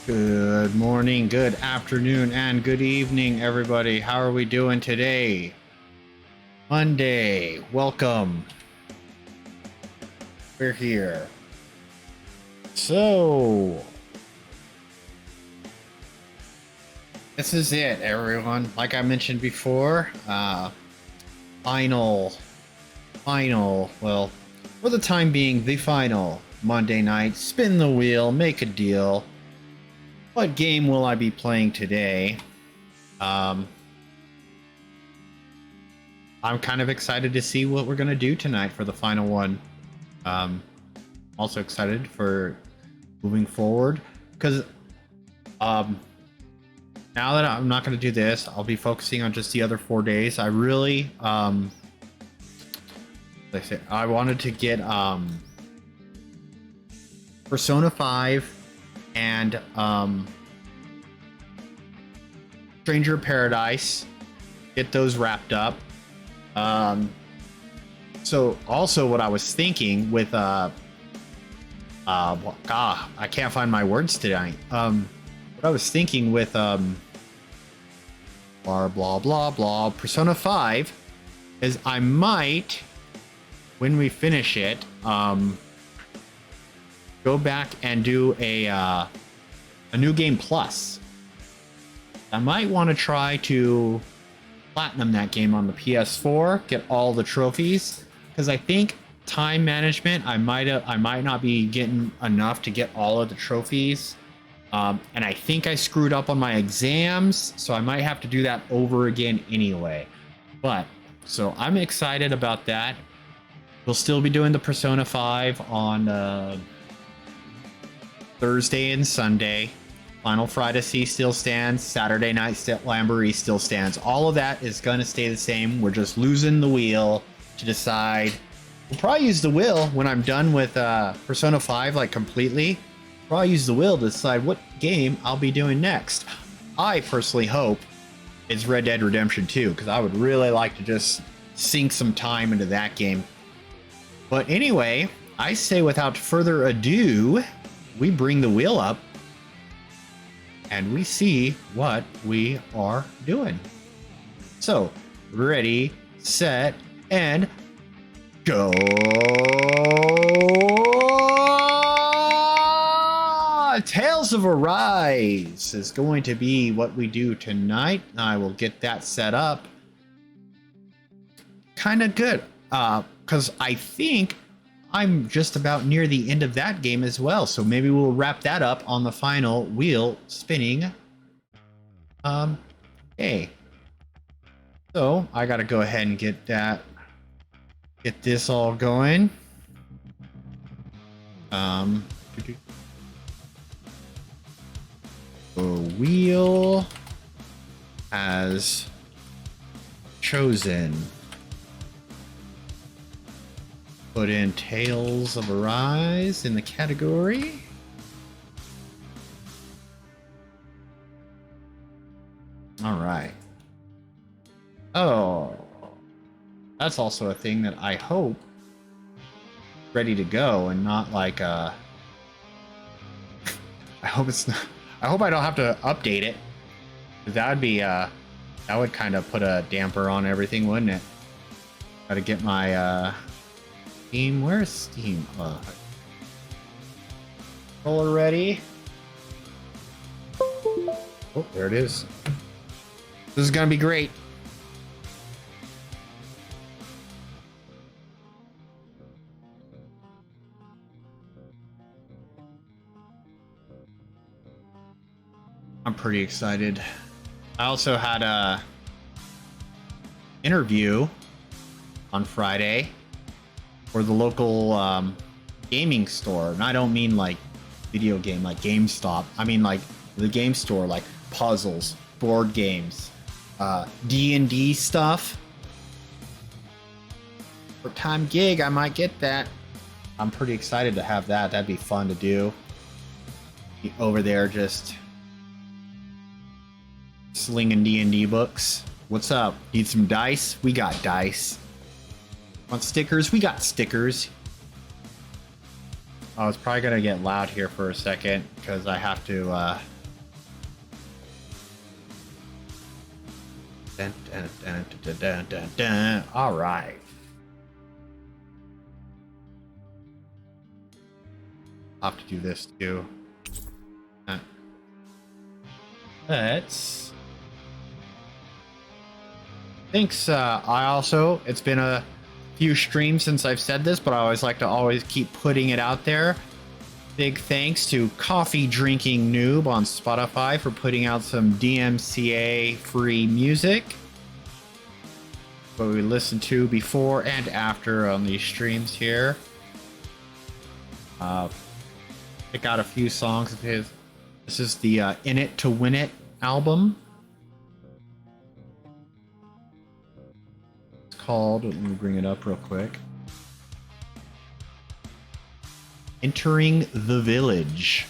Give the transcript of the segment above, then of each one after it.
Good morning, good afternoon, and good evening, everybody. How are we doing today? Monday. Welcome. We're here. So, this is it, everyone. Like I mentioned before, final, well, for the time being, the final Monday night. Spin the wheel, make a deal. What game will I be playing today? I'm kind of excited to see what we're going to do tonight for the final one. Also excited for moving forward because now that I'm not going to do this, I'll be focusing on just the other 4 days. I really, I wanted to get Persona 5 and Stranger of Paradise, get those wrapped up. So also what I was thinking with I can't find my words tonight. What I was thinking with blah blah blah blah Persona 5 is I might, when we finish it, go back and do a new game plus. I might want to try to platinum that game on the PS4, get all the trophies, because I think time management, I might not be getting enough to get all of the trophies, and I think I screwed up on my exams, so I might have to do that over again anyway. But so I'm excited about that. We'll still be doing the Persona 5 on Thursday and Sunday. Final Friday still stands. Saturday night Lamboree still stands. All of that is going to stay the same. We're just losing the wheel to decide. We'll probably use the wheel when I'm done with Persona 5, like completely. Probably use the wheel to decide what game I'll be doing next. I personally hope it's Red Dead Redemption 2, because I would really like to just sink some time into that game. But anyway, I say without further ado, we bring the wheel up and we see what we are doing. So, ready, set, and go! Tales of Arise is going to be what we do tonight. I will get that set up. Kind of good, because I think I'm just about near the end of that game as well, so maybe we'll wrap that up on the final wheel spinning. Okay. So I gotta go ahead and get this all going. The wheel has chosen. Put in Tales of Arise in the category. All right. Oh, that's also a thing that I hope ready to go and not like I hope it's not. I hope I don't have to update it. That would be that would kind of put a damper on everything, wouldn't it? Gotta get my Steam, where's Steam? Controller ready. Oh, there it is. This is gonna be great. I'm pretty excited. I also had a interview on Friday for the local gaming store. And I don't mean like video game, like GameStop. I mean like the game store, like puzzles, board games, D&D stuff. For time gig, I might get that. I'm pretty excited to have that. That'd be fun to do. Be over there just slinging D&D books. What's up? Need some dice? We got dice. Want stickers? We got stickers. Oh, it's probably gonna get loud here for a second because I have to Dun, dun, dun, dun, dun, dun, dun. All right. I'll have to do this too. Let's. Thanks. It's been a few streams since I've said this, but I always like to always keep putting it out there. Big thanks to Coffee Drinking Noob on Spotify for putting out some DMCA free music. What we listened to before and after on these streams here. Pick out a few songs of his. This is the In It to Win It album. It's called, let me bring it up real quick. Entering the Village.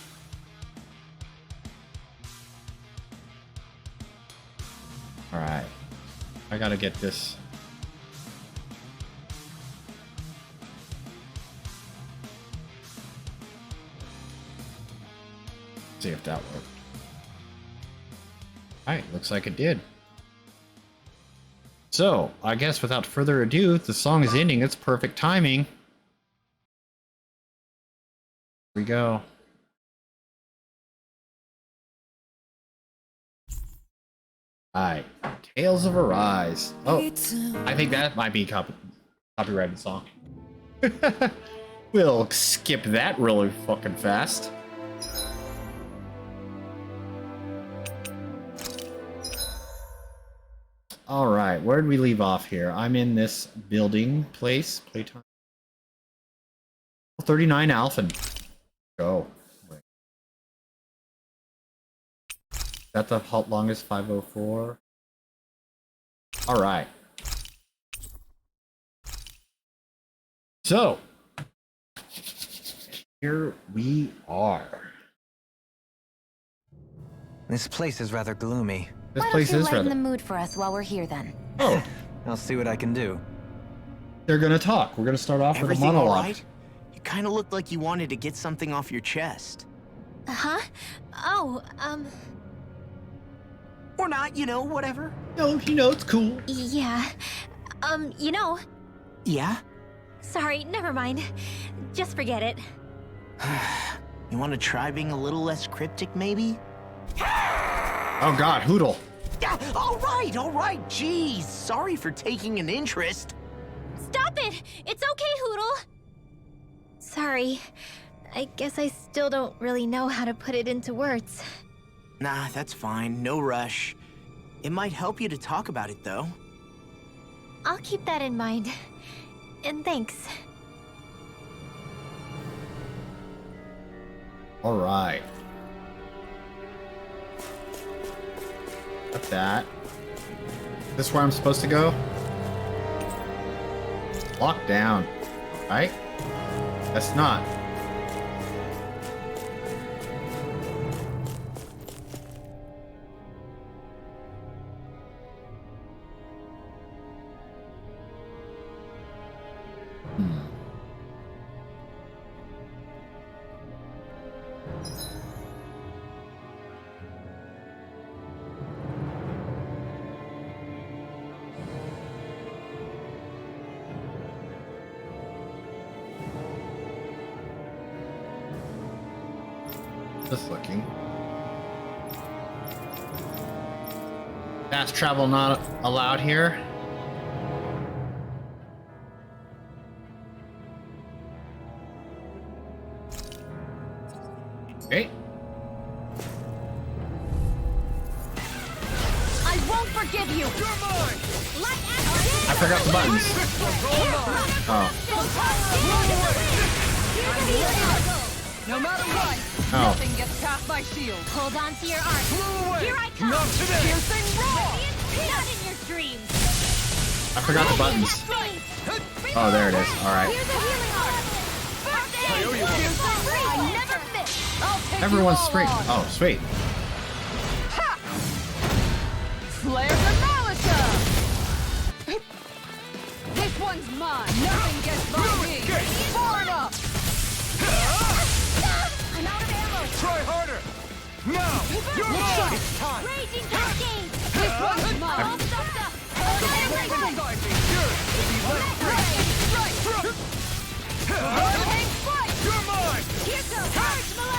All right. I gotta get this. See if that worked. Alright, looks like it did. So, I guess without further ado, the song is ending. It's perfect timing. Here we go. Alright, Tales of Arise. Oh, I think that might be a copyrighted song. We'll skip that really fucking fast. All right, where did we leave off here? I'm in this building place. Playtime. 39 Alphen. Go. Wait. Is that the longest 504? All right. So, here we are. This place is rather gloomy. This Why place don't you is lighten rather... the mood for us while we're here then? Oh, I'll see what I can do. they're gonna talk. We're gonna start off with a Everything monologue. all right? You kind of looked like you wanted to get something off your chest. Huh? Oh, Or not, whatever. No, it's cool. yeah. Yeah? Sorry, never mind. Just forget it. You want to try being a little less cryptic, maybe? Oh god, Hoodle. Yeah, all right. Jeez, sorry for taking an interest. Stop it! It's okay, Hoodle! Sorry. I guess I still don't really know how to put it into words. Nah, that's fine. No rush. It might help you to talk about it, though. I'll keep that in mind. And thanks. All right. Got that. This where I'm supposed to go? Locked down. Right? That's not. Just looking. Fast travel not allowed here. Okay. I won't forgive you! I forgot the buttons. Oh. No matter what, Oh. nothing gets past my shield. Hold on to your arm. Here I come! Not today. Piercing roar! Not in your dreams! I forgot the buttons. Oh, there it is. Alright. Here's a healing arm! I never miss! I'll take Everyone's you all straight. on. Oh, sweet. Flares of Malika! This one's mine. Nothing gets by me. Far enough. I'm out of ammo! Try harder. Now. You're mine. It's time. Raging cascade! This one's mine. All stuffed up!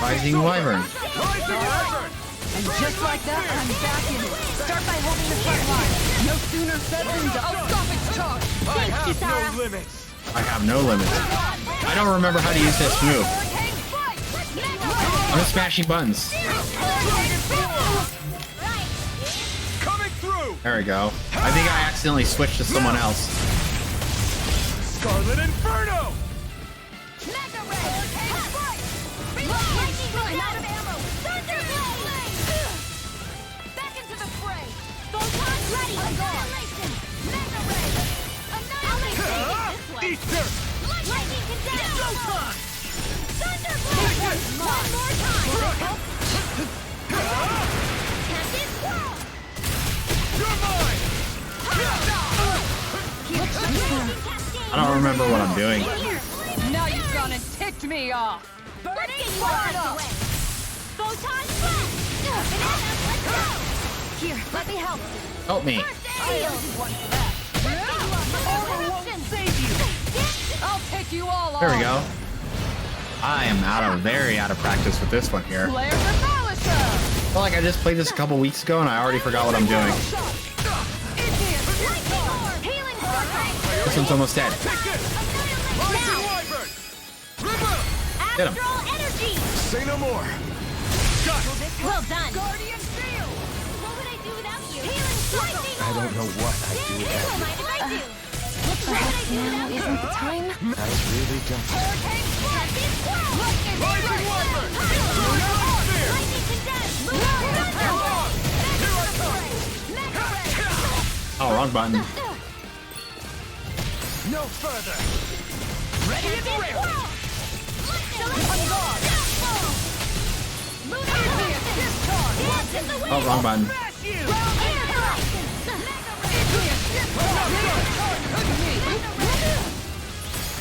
Rising Wyvern. And just like that, I'm back in it. Start by holding the front line. No sooner said than done. I'll stop its charge. Thanks, Kisara. I have no limits. I don't remember how to use this move. I'm just smashing buttons. Coming through. There we go. I think I accidentally switched to someone else. Scarlet Inferno. I'm out of ammo. Back into the fray. Photon ready. Annihilation. Mega ray. Annihilation. Easter. Lightning condense. Thunderblade. One more time. Captain Squirrel. You're mine. I don't remember what I'm doing. Now you've gone and ticked me off. Burning Sparta. Photon blast. Bananas, let's go. Here, let me help. Help me. I'll take you all on. There we go. I am very out of practice with this one here. Flare for Falisha. I feel like I just played this a couple weeks ago and I already forgot what I'm doing. This one's almost dead. Get him. Astral energy. Say no more. Well done. Guardian Shield. What would I do without you? Healing lightning. I don't know what I'd do Don't without mind if I do. Perhaps now isn't the time. you. I really don't. Hurricane Captain Squirrel. Lightning Rising Wyvern. Lightning condense. Oh, wrong button. No further. Ready and ready. Oh, wrong button.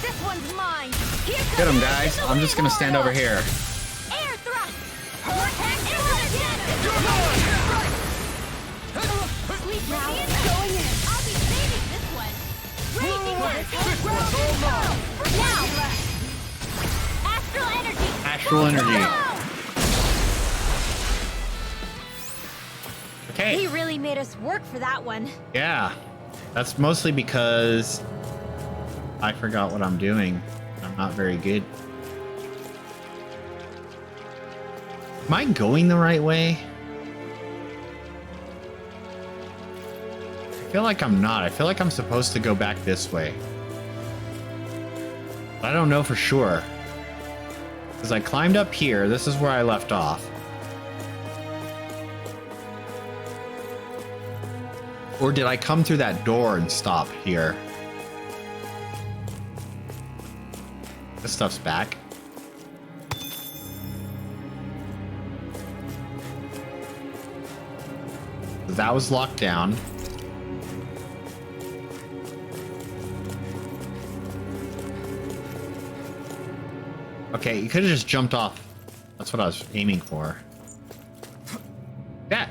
This one's mine. Get him, guys. I'm just gonna stand over here. Air thrust. Sweet now. Going in. I'll be saving this one. Raising now. Astral energy. Astral energy. Okay. He really made us work for that one. Yeah. That's mostly because I forgot what I'm doing. I'm not very good. Am I going the right way? I feel like I'm not. I feel like I'm supposed to go back this way. But I don't know for sure. Because I climbed up here. This is where I left off. Or did I come through that door and stop here? This stuff's back. That was locked down. Okay, you could have just jumped off. That's what I was aiming for. Yeah.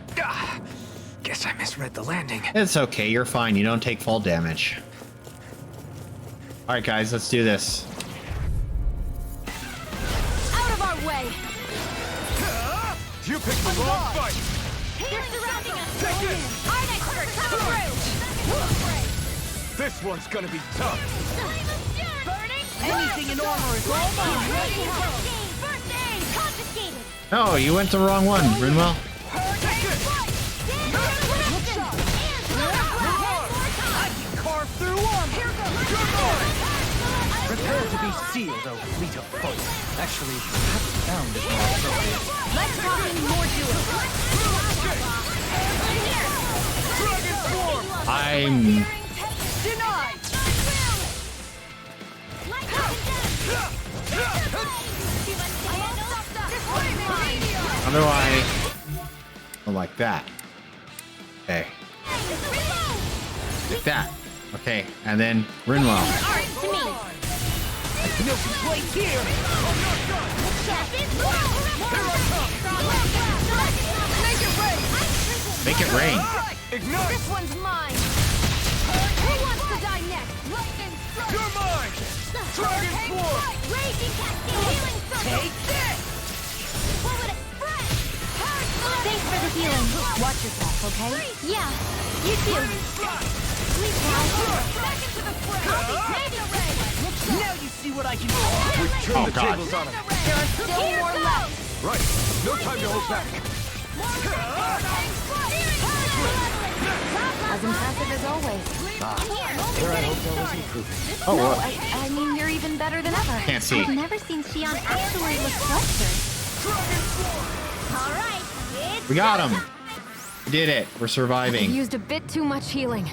Guess I misread the landing. It's okay, you're fine. You don't take fall damage. Alright guys, let's do this. Out of our way. You picked the wrong fight. They're surrounding us. Take it. Our expert, come through. This one's gonna be tough. Burning. Anything in armor is all mine. Ready and go. First aid. Confiscated. Oh, you went the wrong one, Rinwell. Carve through armor. Prepare to be sealed, O fleet of foot. Actually, perhaps found is more appropriate. Let's talk in more I'm... Denied. How do I... Oh, like that. Okay. Like that. Okay, and then Rinwell. No place here. Make it rain. Ignite. This one's mine. Who wants to die next? Dragon Swarm! Raging cascade! Healing circle! Take this! Forward express! Thanks for the healing. Watch yourself, okay? Yeah, you too. Sleep now. Back into the fray. Now you see what I can do. We've Oh, turned the God. tables on him. There are still more left. Right. No time to hold back. As impressive as always. Here I hope that was improving. Oh, No, what? I mean, you're even better than ever. Can't see. I've never seen Xion actually look flustered. All right, it's We got him. We did it. We're I've surviving. used a bit too much healing.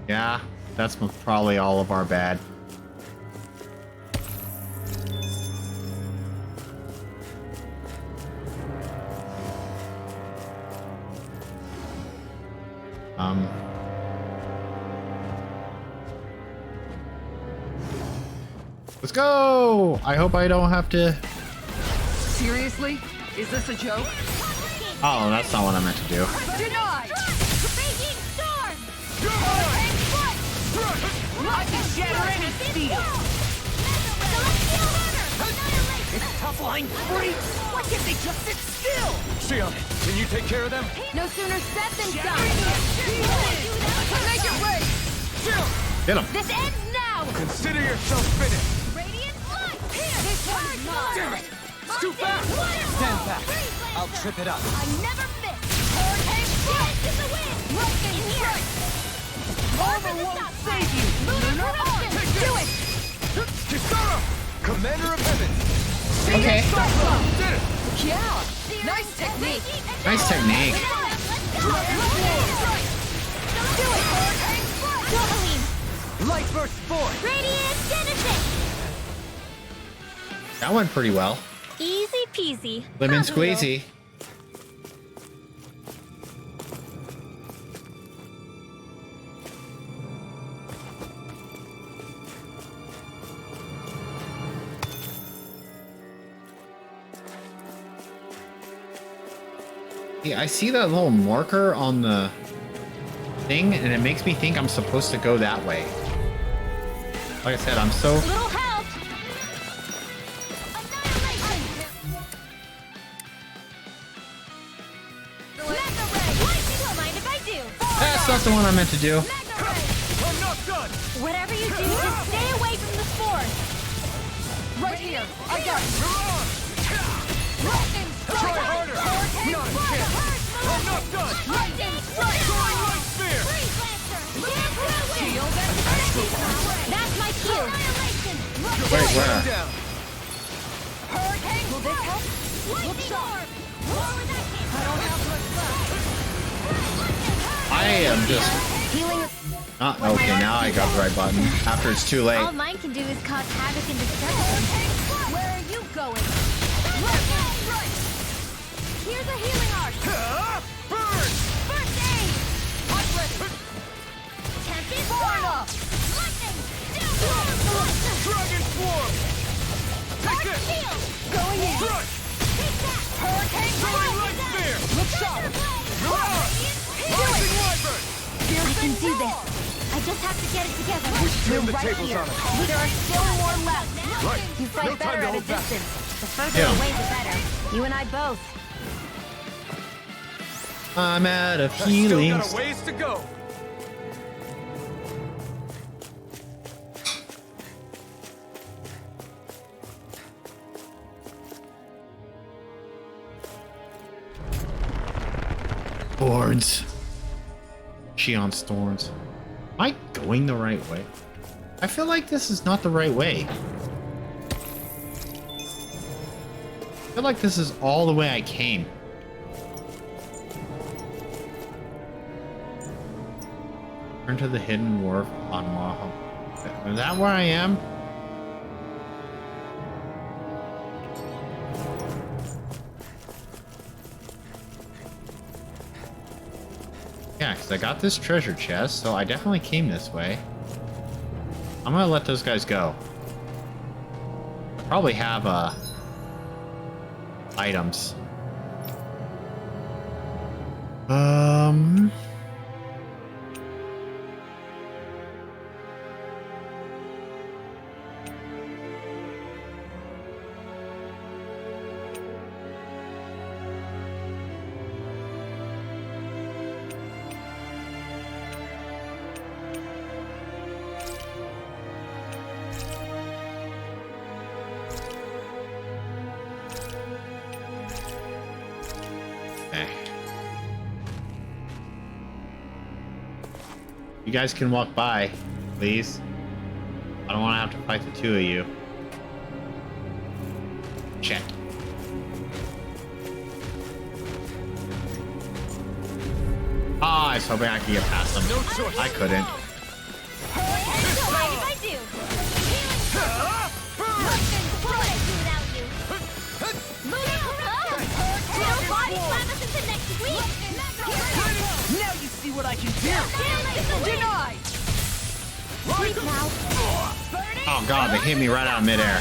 Yeah, that's probably all of our bad. Let's go! I hope I don't have to... Seriously? Is this a joke? Oh, that's not what I meant to do. Denied! Raging storm. I can shatter any steel! It's tough line free. Why can't they just sit still? Xion, can you take care of them? No sooner said than done! Make it rain! Xion, Get him. This ends now! consider yourself finished. Radiant light. Here. This one's mine! Damn it! It's too fast. Stand back. I'll trip it up. I never miss! Hurricane strike! To the wind. Lightning strike! Armor won't save you! Lunar arm! Do it! Kisara! Commander of Heaven! Okay. Did it! Yeah! Nice technique! Nice technique. Do it! Hurricane strike! Doubling. Light burst forth. Radiant genesis. That went pretty well. Easy peasy. Lemon Huh, Noodle? squeezy. Yeah, I see that little marker on the thing, and it makes me think I'm supposed to go that way. Like I said, I'm so... Little help. Don't mind if I do. That's not the one I meant to do. I'm not done! Whatever you do, just stay away from the spores. Right here! I got it! You're on! Lightning Try strike! harder! Hurricane Not a strike! chance! I'm not done! Lightning strike! Soaring Light Spear! Shield and That's my cue. Wait, where? Down! hurricane! Will this help? Look sharp! I don't have much left. I am just... Healing. Okay, now I got the right button. After it's too late. All mine can do is cause havoc and destruction. Where are you going? Lightning strike! Here's a healing arc. Burn! First aid. I'm ready. Tempest Far storm. enough. Lightning. Dragon Swarm! Take this! Shield. Going in. Crush! Take that. Hurricane Soaring Light Spear! Look sharp. You're on! Rising Wyvern! I can do this. I just have to get it together. Turn the right tables here. on him. There are still more left. Right. You fight No time better to at a hold back. distance. The further Yeah. away, the better. You and I both. I'm out of I still healing. got a ways to go. Thorns. Xion's thorns. Am I going the right way? I feel like this is not the right way. I feel like this is all the way I came. Turn to the hidden wharf on Maho. Is that where I am? Yeah, because I got this treasure chest, so I definitely came this way. I'm gonna let those guys go. Probably have items. You guys can walk by, please. I don't want to have to fight the two of you. Check. Ah, I was hoping I could get past them. No choice. I couldn't. Mind if I do? What would I do without you? No body slam us into next week. Now you see what I can do. Denied! Sleep now. Oh god, they hit me right out of midair.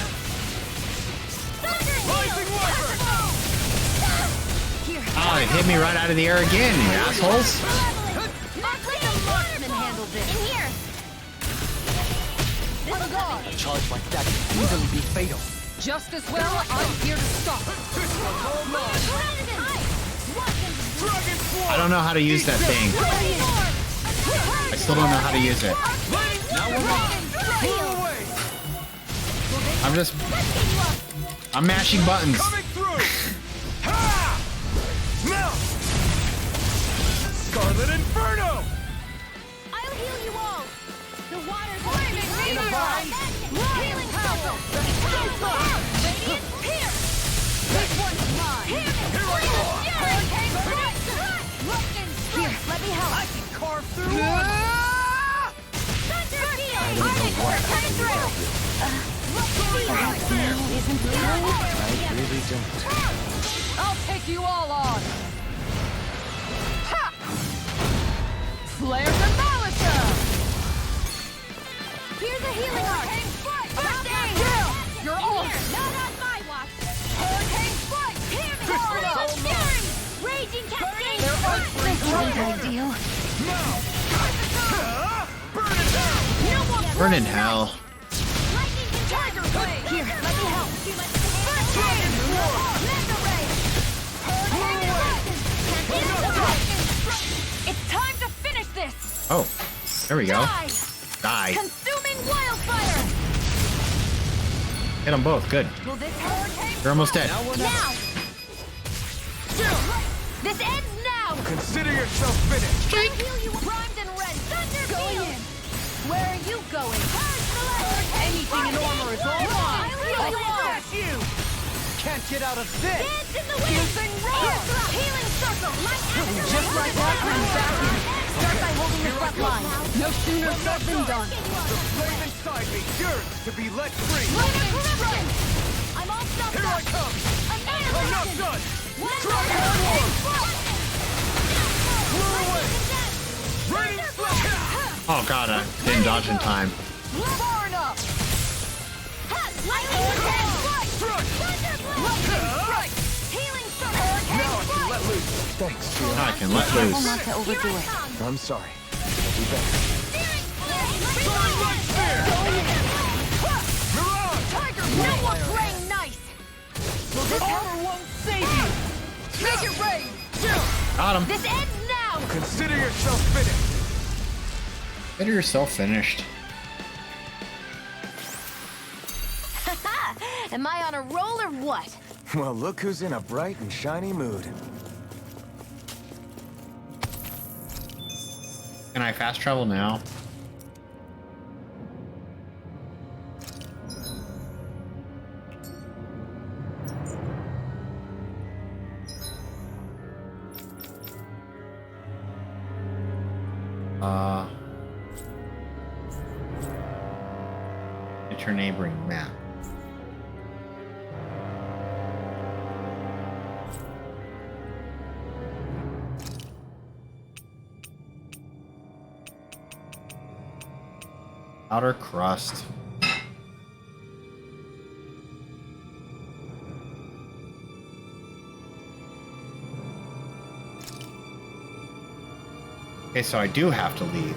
Oh, they hit me right out of the air again, you assholes. Marksman handled this. In here. A charge like that can easily be fatal. Just as well, I'm here to stop it. I don't know how to use that thing. I still don't know how to use it. I'm mashing buttons. Coming through! Ha! Melt! Scarlet Inferno! I'll heal you all. The water's Flaming meteor! healing circle. Radiant pierce. This one's mine! Here I go! Here, let me help! I can carve through one. Thunder field. I don't know what I can do without you. Perhaps now isn't the time? I really don't. I'll take you all on! Ha! Flare the Malachor! Here's a healing arc. Birthday kill! You're all Not on my watch. Hurricane Strike! Fury. Raging cascade. This isn't ideal. Burn it down! Burn in hell. Lightning Tiger Blade! Here, let me help! It's time to finish this! Oh, there we go. Die! Die. Consuming wildfire! Hit them both. Good. Will this hurricane You're almost dead. Now. This ends now! Consider yourself finished! I'll heal you. Primed and ready! Thunder Going field. in! Where are you going? Anything in armor is all mine! I'll heal you all. That's you. Can't get out of this. Dance in the wind. Piercing roar! Healing circle. Just like that, I'm back in. Start by holding the front line. No sooner said than done. The flame inside me yearns to be let free! I'm all stuffed Here I up. come! I'm not done! One Dragon more. Swarm! Clear away! Raining flame! Oh god, I didn't dodge in time. Far enough! Lightning strike. Strike! Strike! Healing circle. Now I can let loose! Thanks, Now I can let loose. Not to overdo it. I'm sorry. It'll be better. Soaring Light Spear! Mirage! Tiger, no one's playing nice! Will this armor won't save you! Make it rain! Got him. This ends now! Consider yourself finished! Consider yourself finished. Am I on a roll or what? Well, look who's in a bright and shiny mood. Can I fast travel now? Enter neighboring map. Outer crust. Okay, so I do have to leave.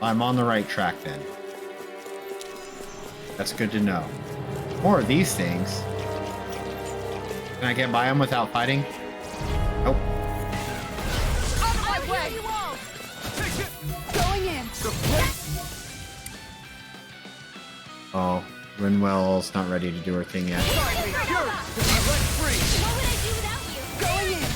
I'm on the right track then. That's good to know. More of these things. Can I get by them without fighting? Nope. Out of my way! Take it! Going in! Oh, Rinwell's not ready to do her thing yet. Inside me yearns to be let free! What would I do without you? Going in!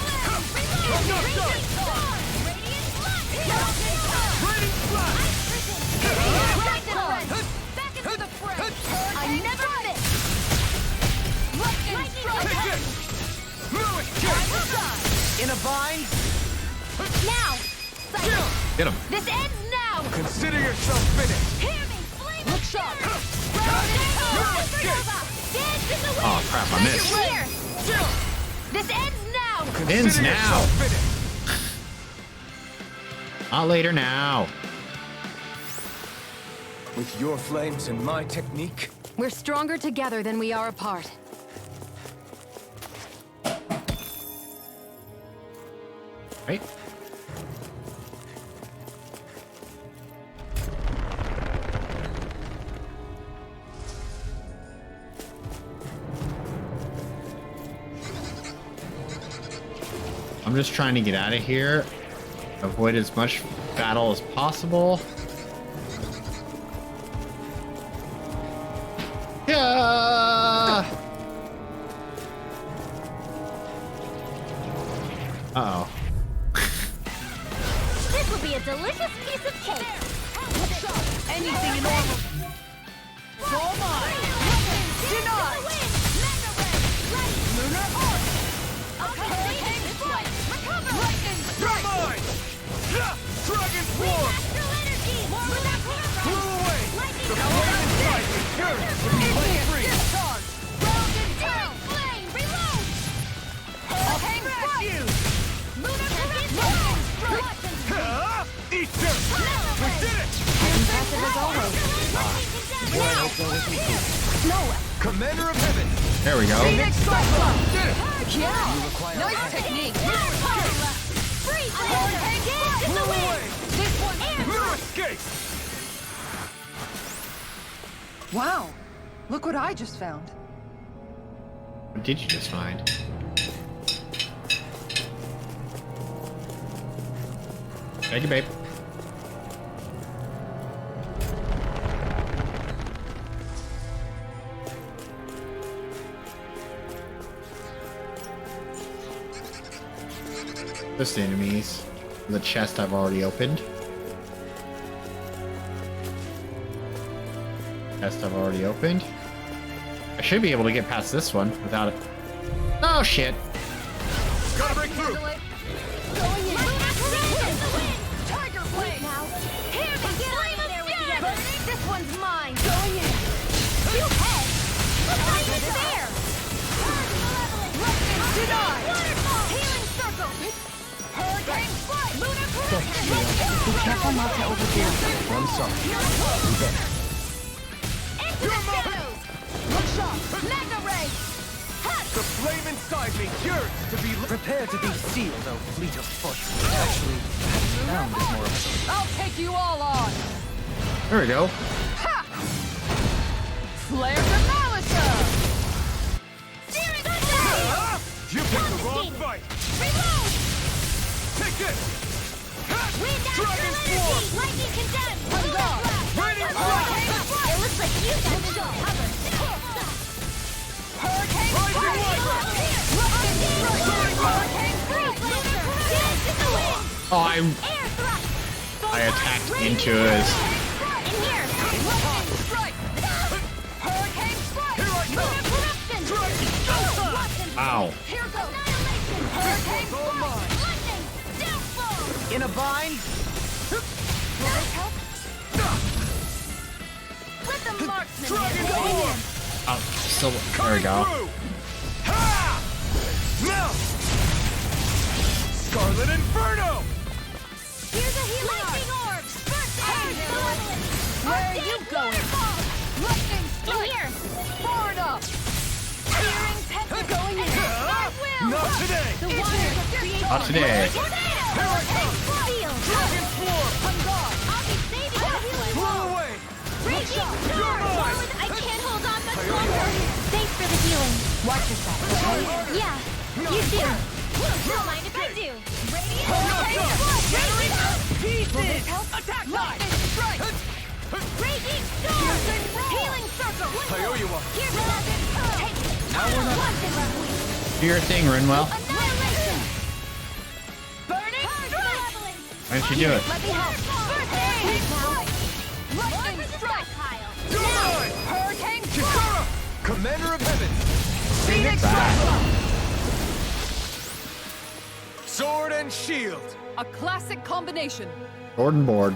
I never miss. Lightning strike. In a bind? Now. Get him. This ends now. Consider yourself finished. Hear me, flame. Look sharp. Dance in the wind. Oh crap! I missed. Here. This ends now. Ends Consider now. yourself finished. Not later now. With your flames and my technique, We're stronger together than we are apart. Right. I'm just trying to get out of here, avoid as much battle as possible. Yeah. Uh-oh. This will be a delicious piece of cake. Anything in order. So mine. Denied. Lunar Arc. Hurricane Strike. Lightning you're Strike. mine! Dragon Form! Blew away! The flame inside me yearns to be let free! Discharge. Round and down. Flame. Reload. Hurricane Strike. Lunar Lightning Strike. Eat dirt! We did it! Impressive as always. No. Commander of Heaven! There we go. Phoenix Cyclone. Did it! Yeah. Nice technique. Blew away! This one. New escape! Wow, look what I just found. What did you just find? Thank you, babe. Just enemies. The chest I've already opened. Chest I've already opened. I should be able to get past this one without it. Oh shit! Gotta break through! Tiger Blade. Here, the flame of fury. This one's mine. Going in. You head. Lightning there. Lightning denied. Waterfall. Healing circle. Hurricane flight. Lunar corruption. Be careful not to overdo it. I'm sorry. Into the shadows. Look sharp. Mega ray. The flame inside me yearns to be Prepare to be sealed, oh fleet of foot. Actually, sound is more of I'll take you all on. There we go. Flare to Malisa. Steering thunder. You picked the wrong fight! Reload. Take this! Wind Dragon astral Form! energy. Lightning condemned. Lunar blast. Radiant Hurricane blast! strike. It looks like you got the cover. Hurricane Rising strike. Wyvern! Hurricane freeze. Lunar dance in the wind. Oh, Air thrust. I attacked into his. In here. Lightning strike. Hurricane strike. Here I come. Lunar corruption. Dragon Ow. Here goes. Annihilation. Hurricane one's all strike. mine. Lightning. Downfall. In a bind? Will this help? Let the marksman Dragon hit. Form! Oh, still. There we go. Through! Ha! Now! Scarlet Inferno! Here's a healing lightning orb. Where are you going? Lightning strike. Here. Far enough. Searing pent going in. I will. Not today! The waters of creation. Not today. Here I come! Dragon Form! On guard. I'll be saving the healing Blow wall. away! Raging You're storm. mine. I can't hold on much longer. Thanks for the healing. Watch yourself, okay? Yeah, you too. Don't mind if I do. Hurricane strike. Pieces! Attack lightning strike. Raging storm. Healing circle. I owe you one. Here's Dragon Take it. Now we're not- Once in left wing. Do your thing, Rinwell. Annihilation. Why didn't you do it? Let me help. Lightning strike. Good! Hurricane Kisara! Commander of Heaven! Phoenix Back. Sword and shield! A classic combination. Gordon board.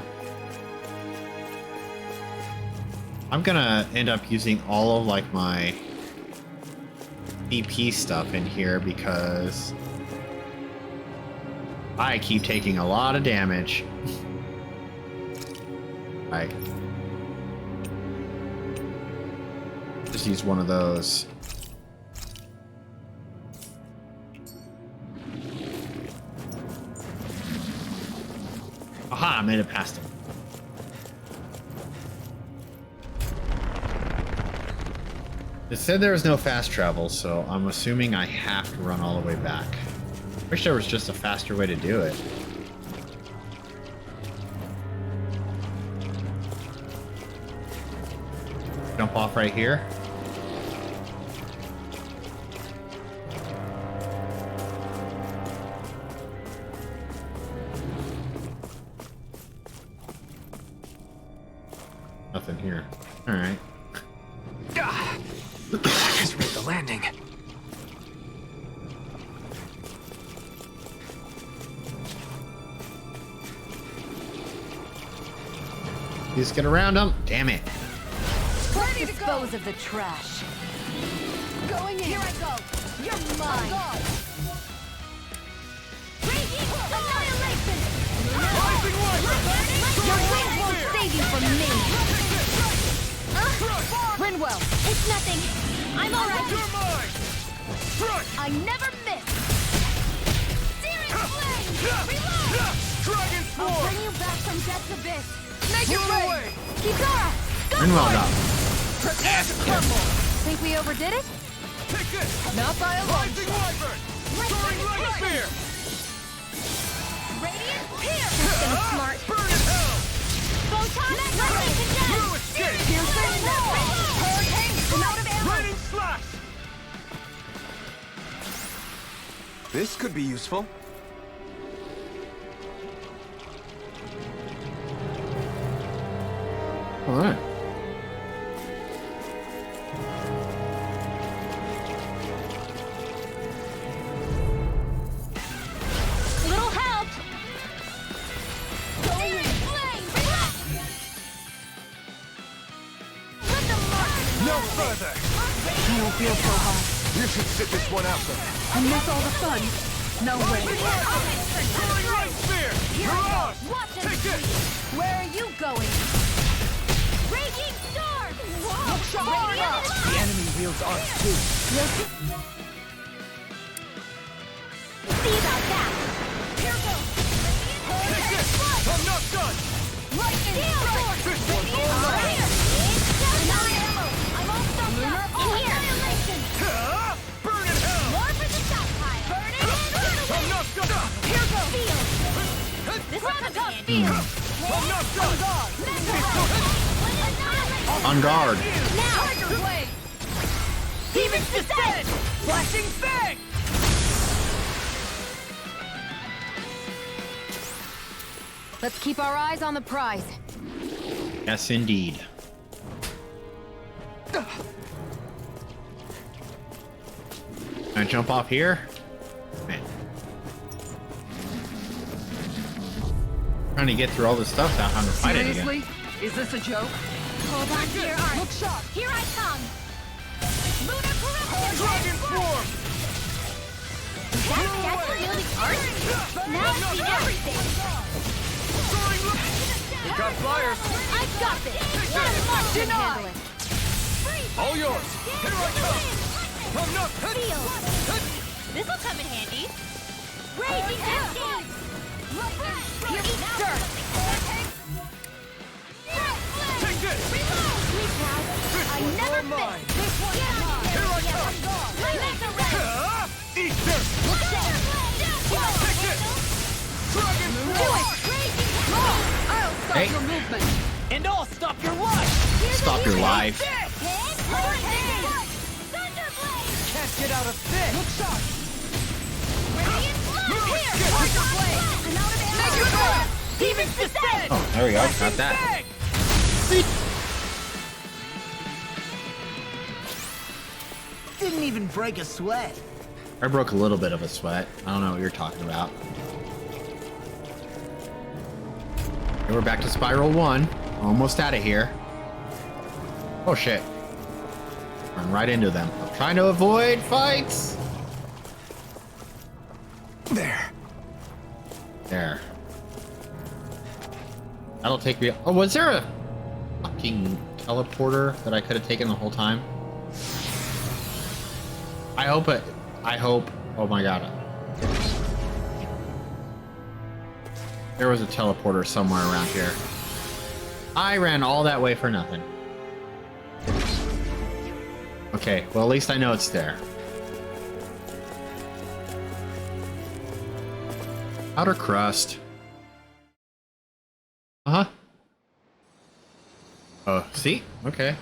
I'm gonna end up using all of like my BP stuff in here because I keep taking a lot of damage. Right. Just use one of those. Aha, I made it past him. It said there was no fast travel, so I'm assuming I have to run all the way back. Wish there was just a faster way to do it. Jump off right here. Nothing here. All right. Just made the landing. Just get around them. Damn it. Ready to dispose of the trash. Going in. Here I go. You're mine. Annihilation. Rising Wyvern! Your wings won't save you from me. Rinwell, It's nothing. I'm alright. You're mine! Strike! I never miss. Searing flame. Reload. Dragon I'll Swarm! bring you back from death's abyss. Make it Run rain. away! Kisara, go Rinwell for it. got. Prepare to crumble. Think we overdid it? Take this! Not by a long Rising shot. Wyvern! Soaring Light Spear! Radiant pierce. Smart. Burn in hell! Photon lightning condemned. Blue escape! Piercing wall. Hurricane out of arrows. Raining slash! This could be useful. All right. Little help. Searing flame. Let the mark. No further! I don't feel so hot. You should sit this one out then. I miss all the fun. No way. Soaring Light Spear! You're ours! Watch and Take this! Where are you going? Raging storm. Radiant The enemy wields arts too. See about that. Here goes. Take this! I'm not done! Lightning strike. This one's all Here. mine! I'm all stuffed up. In here. Annihilation. Ah! Burn in hell! More for the stockpile. Burn it. I'm not done! Here goes. This one's a good Field. I'm not done! On guard. Tiger blade. Demon's Descent! Flashing Fang! Let's keep our eyes on the prize. Yes, indeed. Can I jump off here? Man. Trying to get through all this stuff without having to fight it again. Seriously? Is this a joke? Hold on to your arm. Look sharp. Here I come. Lunar corruption. Dragon Swarm! That's wielding art. Now I see everything. Soaring Light! We got flyers! I've got this. Let a monster handle it. All yours! Here I come! I'm not... Feel. This'll come in handy. Raging cascade. Here we dirt. Take this! I never miss. This one's mine. Here I come! Ah! Eat dirt! Take this! Dragon Do Swarm! it. I'll stop Hey. your movement. And I'll stop your life! Stop your life. Can't get out of this! Look sharp. Radiant blood. Here. Tiger blade. And out of arrows. Make it good. Demons descend! Oh, there we go. Got that. Didn't even break a sweat. I broke a little bit of a sweat. I don't know what you're talking about. Okay, we're back to Spiral 1. Almost out of here. Oh shit. Run right into them. I'm trying to avoid fights. There. There. That'll take me. Oh, was there a fucking teleporter that I could have taken the whole time? I hope it. I hope. Oh my god. There was a teleporter somewhere around here. I ran all that way for nothing. Okay, well at least I know it's there. Outer crust. Uh-huh. Oh, see? Okay.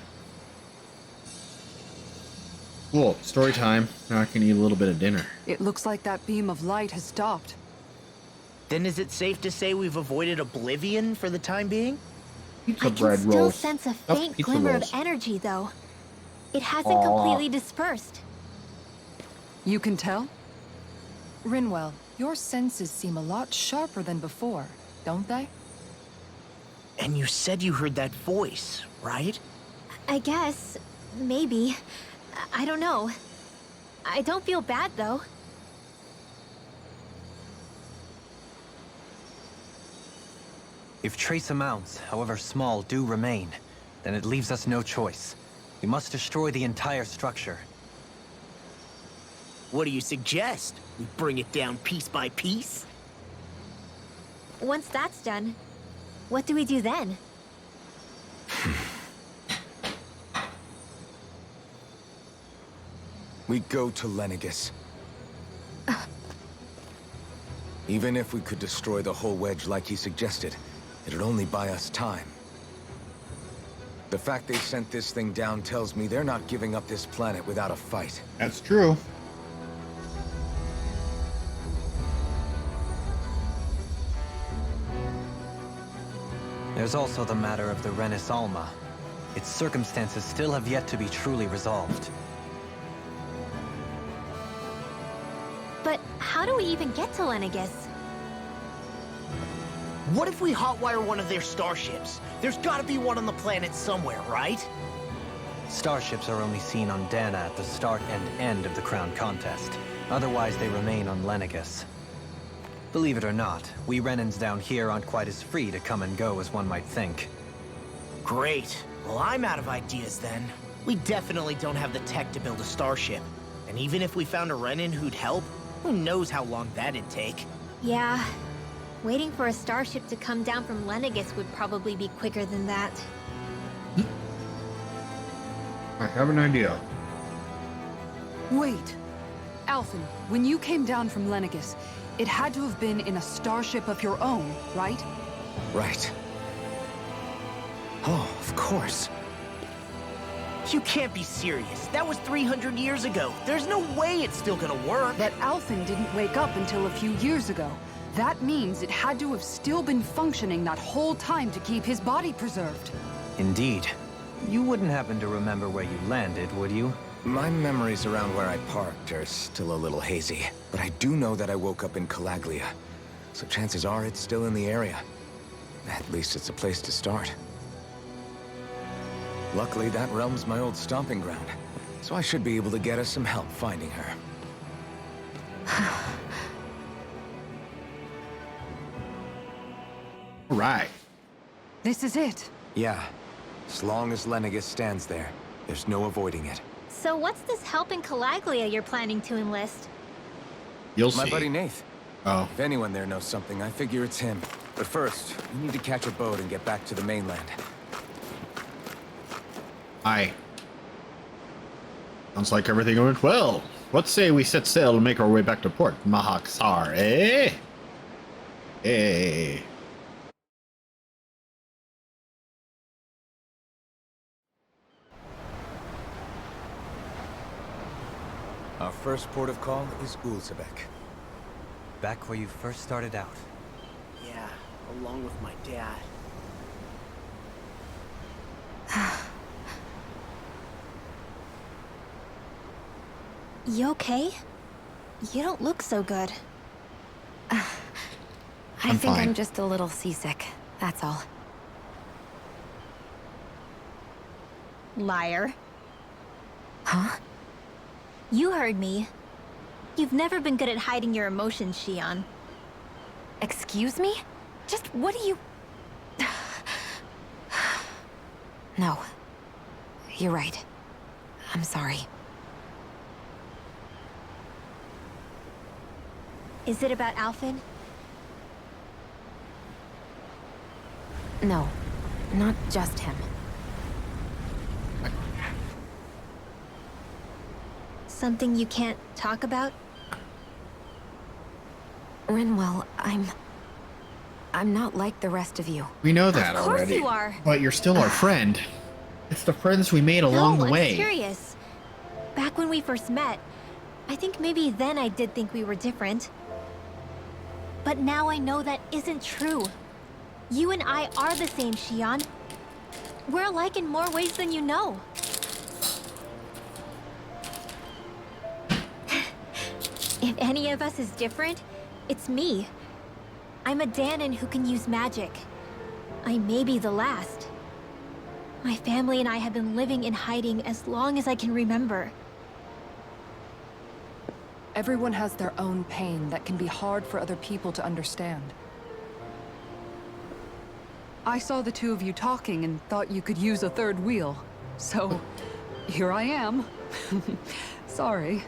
Cool. Story time. Now I can eat a little bit of dinner. It looks like that beam of light has stopped. Then is it safe to say we've avoided oblivion for the time being? Pizza I bread can still rolls. sense a Stuffed faint pizza glimmer rolls. of energy, though. It hasn't completely dispersed. You can tell? Rinwell, your senses seem a lot sharper than before, don't they? And you said you heard that voice, right? I guess. Maybe. I don't know. I don't feel bad, though. If trace amounts, however small, do remain, then it leaves us no choice. We must destroy the entire structure. What do you suggest? We bring it down piece by piece? Once that's done, what do we do then? We go to Lenegus. Even if we could destroy the whole wedge like he suggested, it'd only buy us time. The fact they sent this thing down tells me they're not giving up this planet without a fight. That's true. There's also the matter of the Renis Alma. Its circumstances still have yet to be truly resolved. But how do we even get to Lenegus? What if we hotwire one of their starships? There's gotta be one on the planet somewhere, right? Starships are only seen on Dana at the start and end of the Crown Contest. Otherwise, they remain on Lenegus. Believe it or not, we Renans down here aren't quite as free to come and go as one might think. Great. Well, I'm out of ideas then. We definitely don't have the tech to build a starship. And even if we found a Renin who'd help, who knows how long that'd take. Yeah. Waiting for a starship to come down from Lenegus would probably be quicker than that. I have an idea. Wait. Alphen, when you came down from Lenegus, it had to have been in a starship of your own, right? Right. Oh, of course. You can't be serious. That was 300 years ago. There's no way it's still gonna work. But Alphen didn't wake up until a few years ago. That means it had to have still been functioning that whole time to keep his body preserved. Indeed. You wouldn't happen to remember where you landed, would you? My memories around where I parked are still a little hazy, but I do know that I woke up in Calaglia, so chances are it's still in the area. At least it's a place to start. Luckily, that realm's my old stomping ground, so I should be able to get us some help finding her. All right. This is it. Yeah, as long as Lenegus stands there, there's no avoiding it. So what's this help in Calaglia you're planning to enlist? You'll see. My buddy Nath. Oh. If anyone there knows something, I figure it's him. But first, we need to catch a boat and get back to the mainland. Aye. Sounds like everything went well. What say we set sail and make our way back to port, Mahaksar, eh? Eh. Our first port of call is Ulzebek. Back where you first started out. Yeah, along with my dad. You okay? You don't look so good. I I'm think fine. I'm just a little seasick, that's all. Liar. Huh? You heard me. You've never been good at hiding your emotions, Shion. Excuse me? Just what do you... No. You're right. I'm sorry. Is it about Alphen? No. Not just him. Something you can't talk about? Rinwell, I'm not like the rest of you. We know that Of course already. you are. But you're still our friend. It's the friends we made along No, the I'm way. serious. Back when we first met, I think maybe then I did think we were different. But now I know that isn't true. You and I are the same, Shion. We're alike in more ways than you know. If any of us is different, it's me. I'm a Danon who can use magic. I may be the last. My family and I have been living in hiding as long as I can remember. Everyone has their own pain that can be hard for other people to understand. I saw the two of you talking and thought you could use a third wheel. So, here I am. Sorry.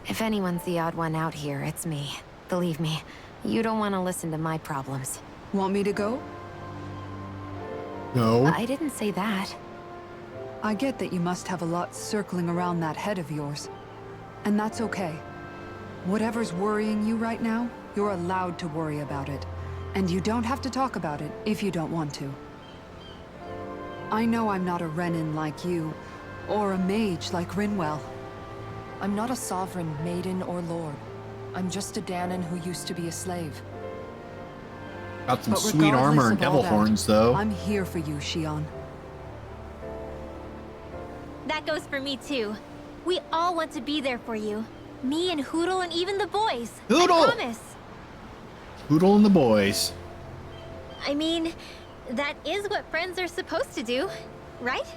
If anyone's the odd one out here, it's me. Believe me, you don't want to listen to my problems. Want me to go? No. I didn't say that. I get that you must have a lot circling around that head of yours. And that's okay. Whatever's worrying you right now, you're allowed to worry about it. And you don't have to talk about it if you don't want to. I know I'm not a Renin like you, or a mage like Rinwell. I'm not a sovereign, maiden, or lord. I'm just a Danon who used to be a slave. Got some But sweet regardless armor and of all devil that, horns, though. I'm here for you, Shion. That goes for me too. We all want to be there for you. Me and Hoodle and even the boys. Hoodle! I promise. Poodle and the boys. I mean, that is what friends are supposed to do, right?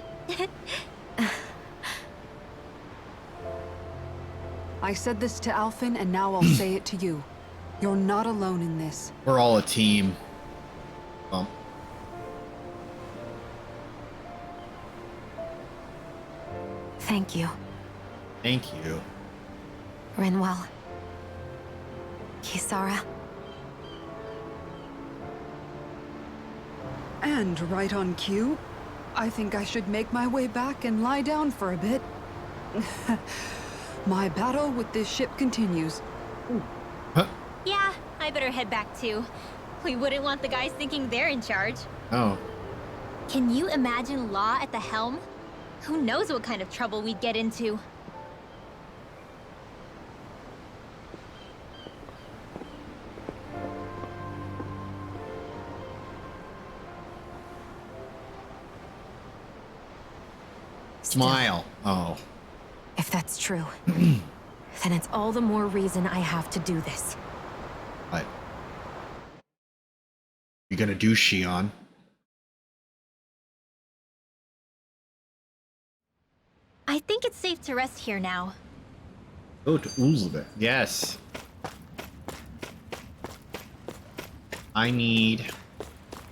I said this to Alphen, and now I'll say it to you. You're not alone in this. We're all a team. Bump. Thank you, Thank you. Rinwell. Kisara. And right on cue, I think I should make my way back and lie down for a bit. My battle with this ship continues. Yeah, I better head back too. We wouldn't want the guys thinking they're in charge. Oh. Can you imagine Law at the helm? Who knows what kind of trouble we'd get into? Smile. Oh. If that's true, then it's all the more reason I have to do this. What? You gonna do, Shion? I think it's safe to rest here now. Go to Uzbek. Yes. I need...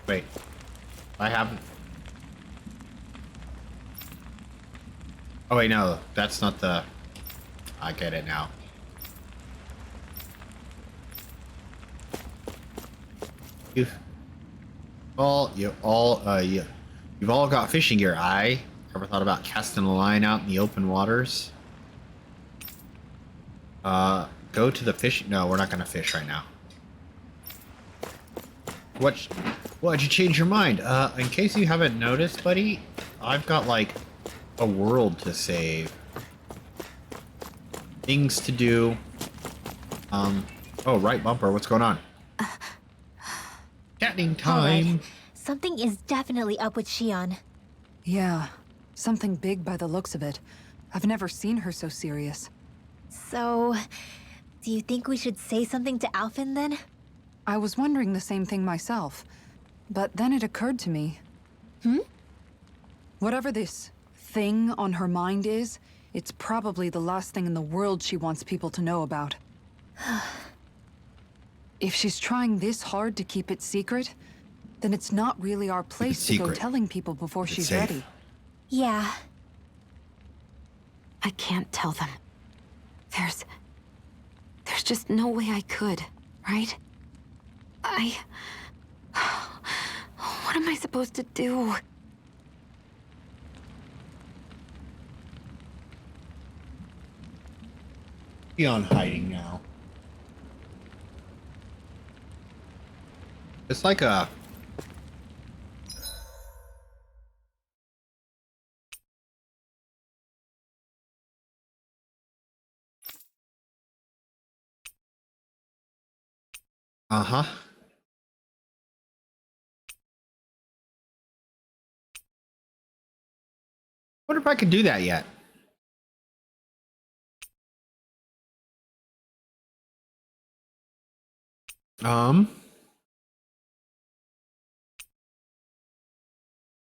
Wait. I have... Oh wait, no. That's not the... I get it now. You've all got fishing gear. I ever thought about casting a line out in the open waters? Go to the fish. No, we're not gonna fish right now. Why'd you change your mind? In case you haven't noticed, buddy, I've got like a world to save, things to do. Oh, right bumper. What's going on? Chatting All right. time. Something is definitely up with Shion. Yeah, something big by the looks of it. I've never seen her so serious. So, do you think we should say something to Alphen then? I was wondering the same thing myself, but then it occurred to me. Whatever this thing on her mind is, it's probably the last thing in the world she wants people to know about. If she's trying this hard to keep it secret, then it's not really our place to go secret. telling people before she's ready. Yeah. I can't tell them. There's just no way I could, right? What am I supposed to do? Beyond hiding now. It's like a... Uh-huh. Wonder if I could do that yet.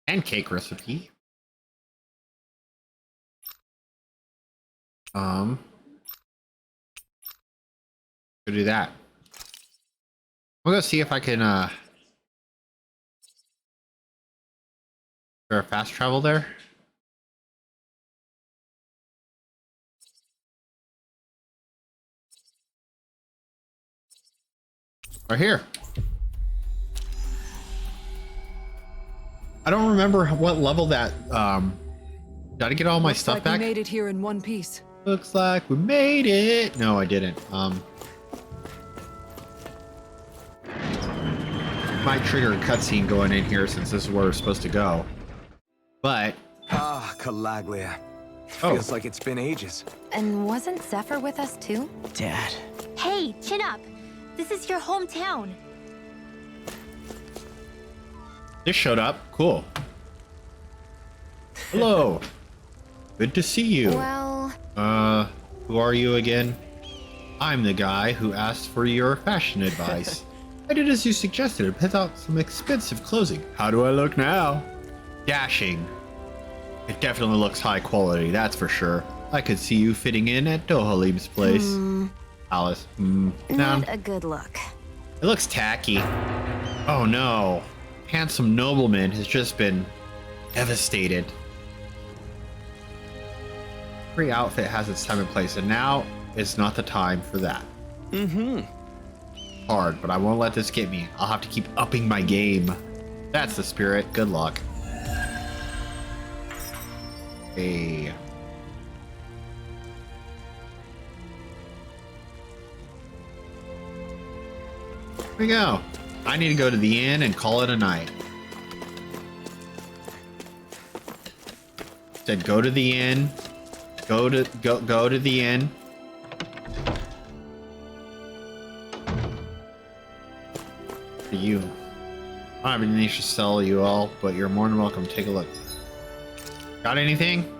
Pancake recipe. Go do that. We'll go see if I can, is there a fast travel there? Right here. I don't remember what level that, gotta get all my Looks stuff like back. we made it here in one piece. Looks like we made it. No, I didn't. Might trigger a cutscene going in here since this is where we're supposed to go. But Ah, Calaglia. Oh. Feels like it's been ages. And wasn't Zephyr with us too? Dad. Hey, chin up. This is your hometown. this showed up. Cool. Hello. Good to see you. Well, Who are you again? I'm the guy who asked for your fashion advice. I did as you suggested and picked out some expensive clothing. How do I look now? Dashing. It definitely looks high quality, that's for sure. I could see you fitting in at Dohalim's place. Alice. not a good look. It looks tacky. Oh no. Handsome nobleman has just been devastated. Every outfit has its time and place, and now is not the time for that. Hard, but I won't let this get me. I'll have to keep upping my game. That's the spirit. Good luck. Hey. Here we go. I need to go to the inn and call it a night. Said go to the inn. Go to the inn. For you. I don't have anything to sell you all, but you're more than welcome to take a look. Got anything?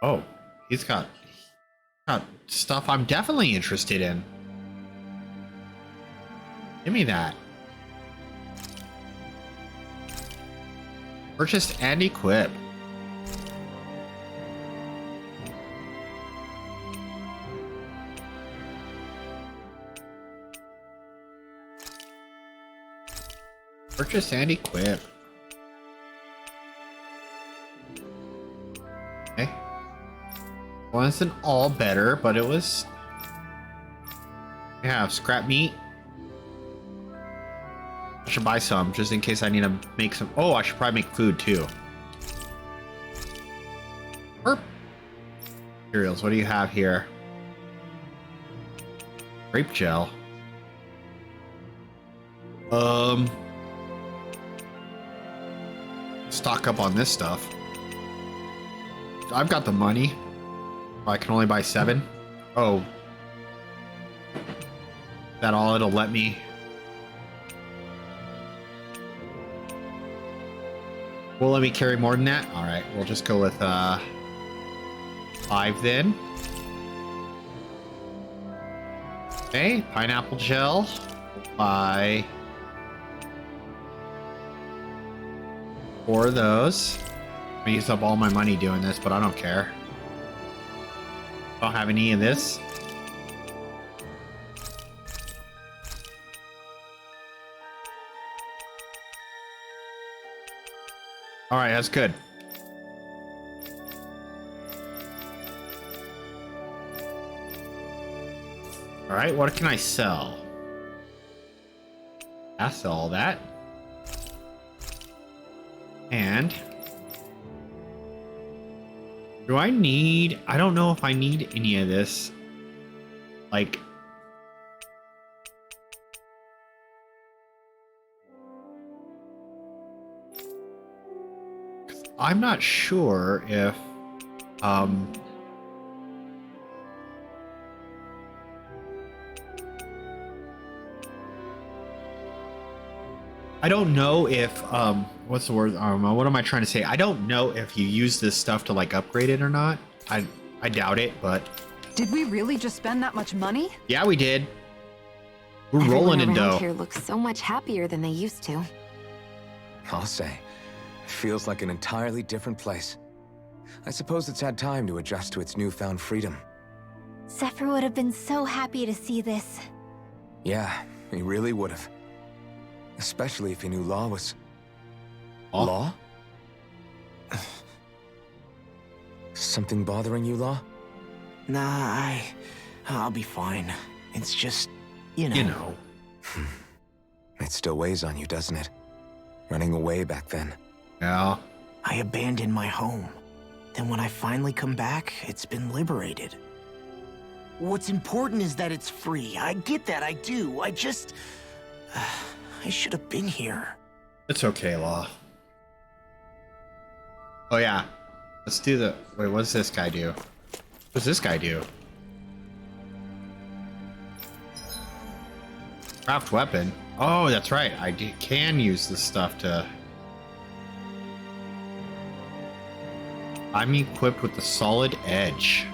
Oh, he's got stuff I'm definitely interested in. Give me that. Purchase and equip. Purchase and equip. Okay. Wasn't all better, but it was. We have scrap meat. I should buy some just in case I need to make some. Oh, I should probably make food too. Burp. Materials. What do you have here? Grape gel. Stock up on this stuff. I've got the money. I can only buy 7. Oh. That all it'll let me. Will let me carry more than that? Alright, we'll just go with 5 then. Okay, pineapple gel. Buy 4 of those. I'm gonna use up all my money doing this, but I don't care. Don't have any of this. All right, that's good. All right, what can I sell? I sell all that. And do I need, I don't know if I need any of this. Like, I'm not sure if I don't know if what's the word? What am I trying to say? I don't know if you use this stuff to like upgrade it or not. I doubt it, but Did we really just spend that much money? yeah, we did. We're Everyone rolling in around dough. here looks so much happier than they used to. I'll say. It feels like an entirely different place. I suppose it's had time to adjust to its newfound freedom. Zephyr would have been so happy to see this. Yeah, he really would have. Especially if he knew Law was... Law? Law? Something bothering you, Law? Nah, I'll be fine. It's just, you know. You know. It still weighs on you, doesn't it? Running away back then. Yeah. I abandoned my home. Then when I finally come back, it's been liberated. What's important is that it's free. I get that, I do. I just... I should have been here. It's okay, Law. Oh yeah. Let's do the wait, what does this guy do? What does this guy do? Craft weapon. Oh, that's right. Can use this stuff to... I'm equipped with the solid edge.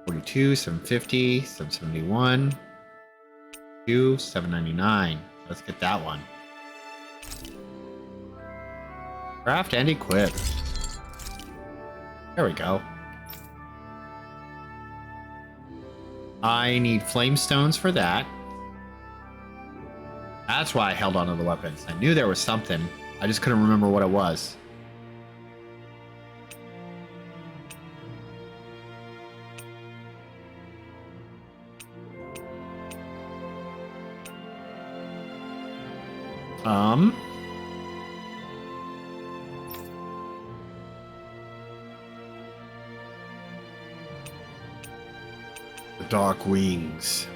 42, 750, 771, 799. Let's get that one. Craft and equip. There we go. I need flame stones for that. That's why I held on to the weapons. I knew there was something. I just couldn't remember what it was. The dark wings.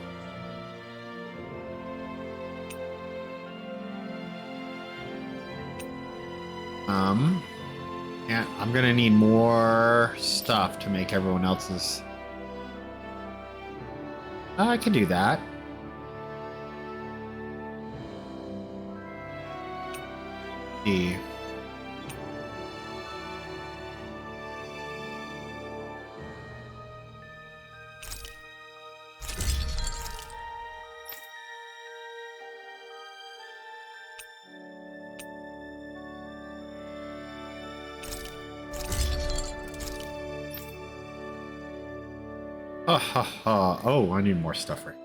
Yeah, I'm gonna need more stuff to make everyone else's. I can do that. The ha ha ha. Oh, I need more stuff right.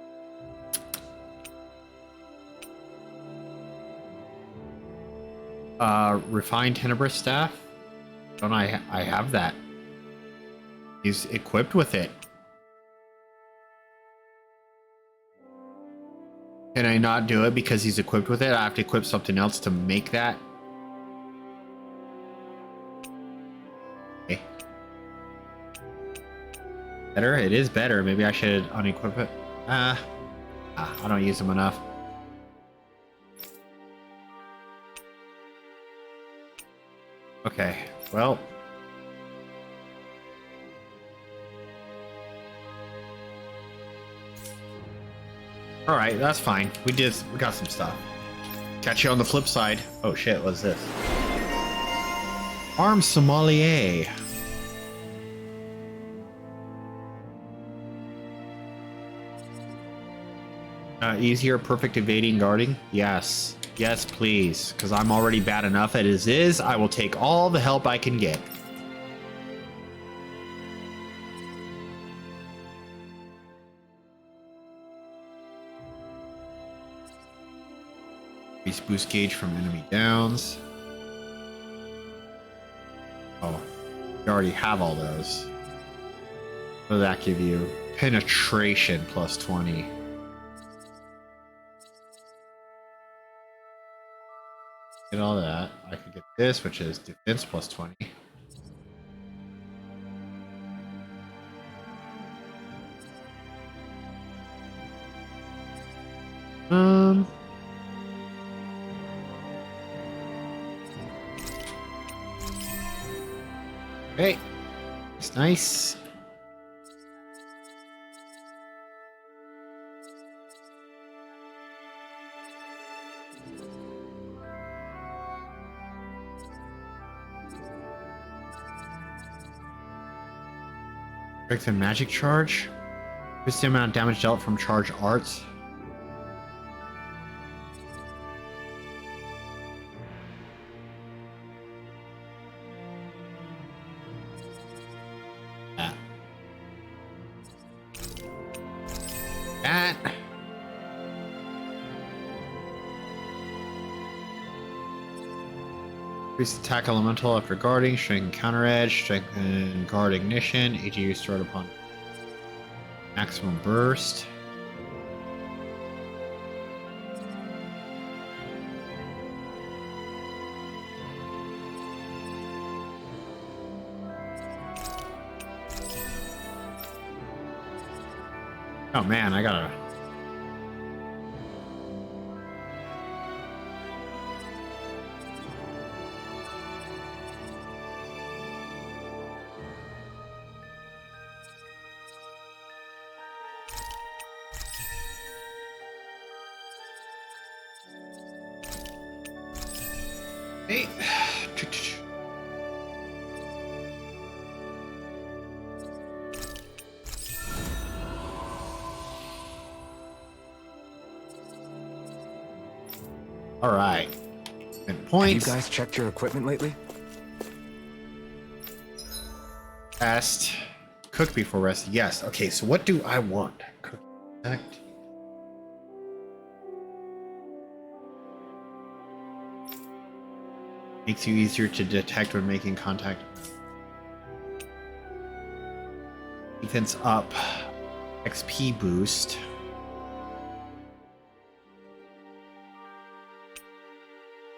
Refined Tenebrous Staff. Don't I have that? He's equipped with it. Can I not do it because he's equipped with it? I have to equip something else to make that. Okay. Better? It is better. Maybe I should unequip it. I don't use them enough. Okay, well. All right, that's fine. We got some stuff. Catch you on the flip side. Oh shit, what's this? Arms sommelier. Easier, perfect evading, guarding. Yes, yes, please. Because I'm already bad enough as is. I will take all the help I can get. Increase boost gauge from enemy downs. Oh, you already have all those. What does that give you? Penetration plus 20. Get all that. I could get this, which is defense plus 20. Okay. It's nice. Strengthen magic charge. Increase the amount of damage dealt from charge arts. That. Increase attack elemental after guarding, strengthen counter edge, strengthen guard ignition, AG restored upon maximum burst. Oh man, I gotta. Hey. All right. And points. Have you guys checked your equipment lately? Fast. Cook before rest. Yes. Okay, so what do I want? Cook. Act. Makes you easier to detect when making contact. Defense up. XP boost.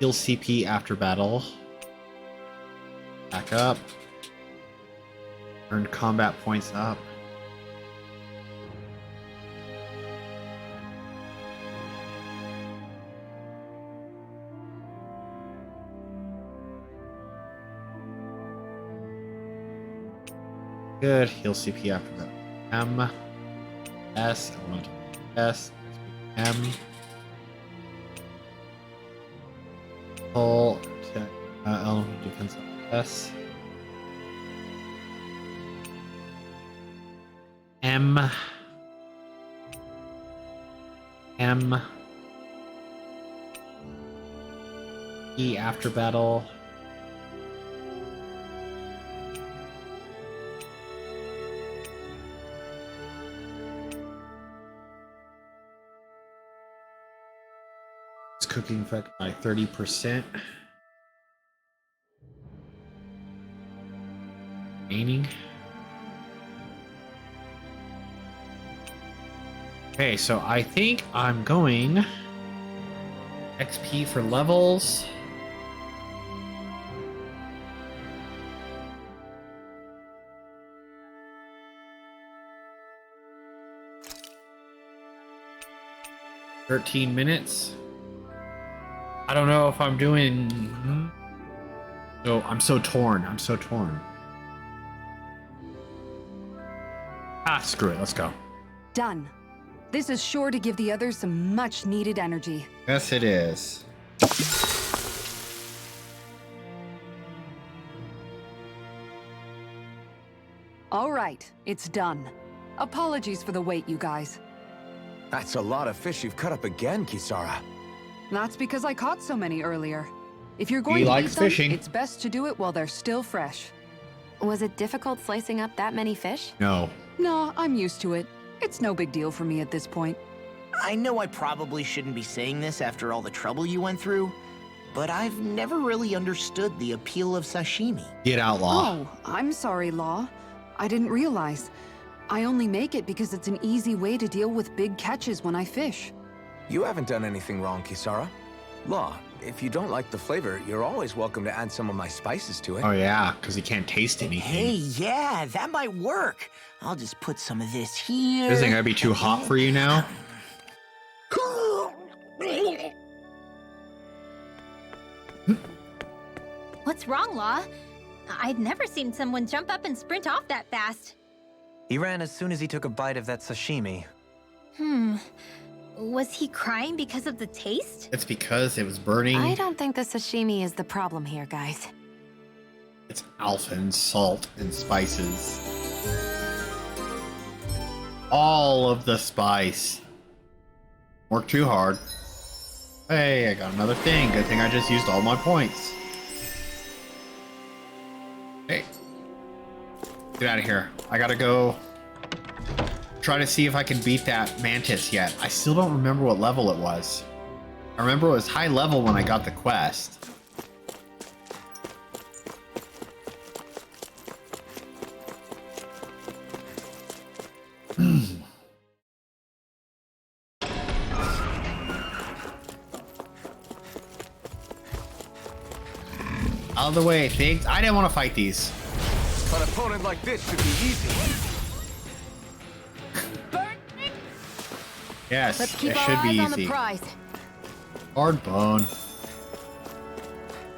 Heal CP after battle. Back up. Earn combat points up. Good. Heal CP after that. M. S. Elemental S. M. Full element defense S. M. M. E after battle. Cooking effect by 30%. Remaining. Okay, so I think I'm going XP for levels. $13. I don't know if I'm doing. So I'm so torn. I'm so torn. Ah, screw it. Let's go. Done. This is sure to give the others some much-needed energy. Yes, it is. All right, it's done. Apologies for the wait, you guys. That's a lot of fish you've cut up again, Kisara. That's because I caught so many earlier. If you're going He to likes eat them, fishing. it's best to do it while they're still fresh. Was it difficult slicing up that many fish? No. No, I'm used to it. It's no big deal for me at this point. I know I probably shouldn't be saying this after all the trouble you went through, but I've never really understood the appeal of sashimi. Get out, Law. Oh, I'm sorry, Law. I didn't realize. I only make it because it's an easy way to deal with big catches when I fish. You haven't done anything wrong, Kisara. Law, if you don't like the flavor, you're always welcome to add some of my spices to it. Oh, yeah, because he can't taste anything. Hey, yeah, that might work. I'll just put some of this here. Isn't it gonna be too hot for you now? What's wrong, Law? I'd never seen someone jump up and sprint off that fast. He ran as soon as he took a bite of that sashimi. Was he crying because of the taste? It's because it was burning. I don't think the sashimi is the problem here, guys. It's alpha and salt and spices. All of the spice. Work too hard. Hey, I got another thing. Good thing I just used all my points. Hey. Get out of here. I gotta go try to see if I can beat that mantis yet. I still don't remember what level it was. I remember it was high level when I got the quest. Out of the way, thanks. I didn't want to fight these. An opponent like this should be easy. Yes, Let's keep it our should be eyes on the easy. prize. Hard bone.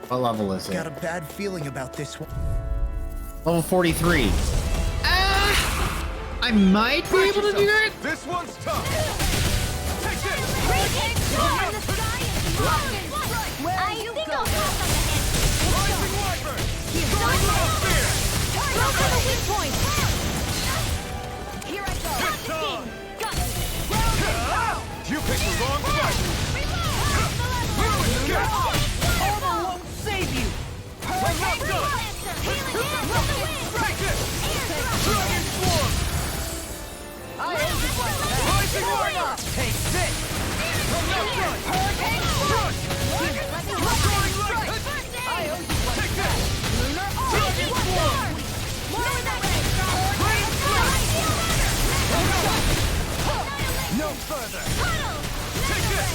What level is Got it? a bad feeling about this one. Level 43. Ah! I might be able to do that. This one's tough. Take this. I think I'll pass on the Rising Wyvern. Go for the weak point! Here I go. Good time. Got it. You picked the wrong fight. Armor won't save you. I'm not done. Take this. Dragon Swarm. Rising Wyvern. Take this. I'm not done. Hurricane Crush. Soaring Light. I owe you one. Take this. Lunar Dragon Swarm. More that way. Rain Slash. No further. Take this.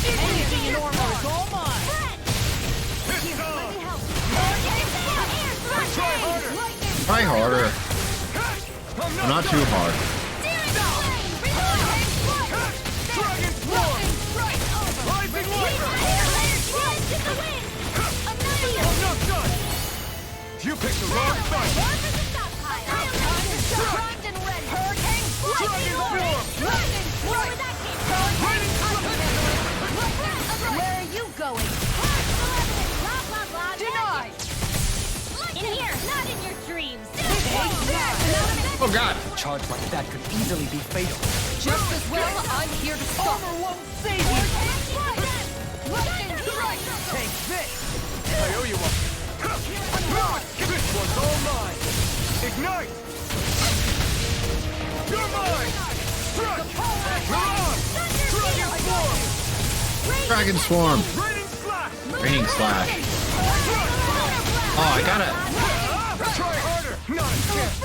Anything in armor is all mine. It's on. Try Try harder. Try harder. I'm Not too hard. Dragon Swarm. Rising Wyvern. I'm not done. You picked the wrong fight. Hurricane Dragon Swarm. Where are you going? Denied. In here, not in your dreams. Oh god. A charge like that could easily be fatal. Just as well, I'm here to stop. Armor won't save you. Take this! I owe you one. This one's all mine. Ignite. You're mine. Stretch. You're on. Dragon Swarm. Dragon Swarm. Raining Slash. Raining Slash. Oh, I gotta. Try harder. Not a chance.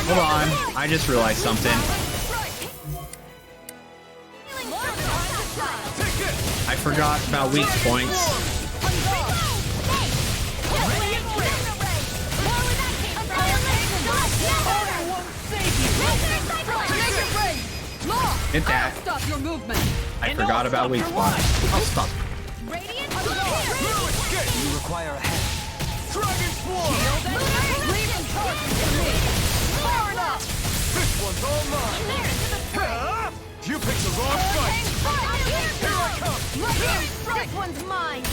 Hold on. I just realized something. Take this. I forgot about weak points. Hit that. Stop your movement. I forgot about weak spots. I'll stop. You require a hand. Dragon Swarm. Leave and charge to me. Far enough. This one's all mine. This one's mine!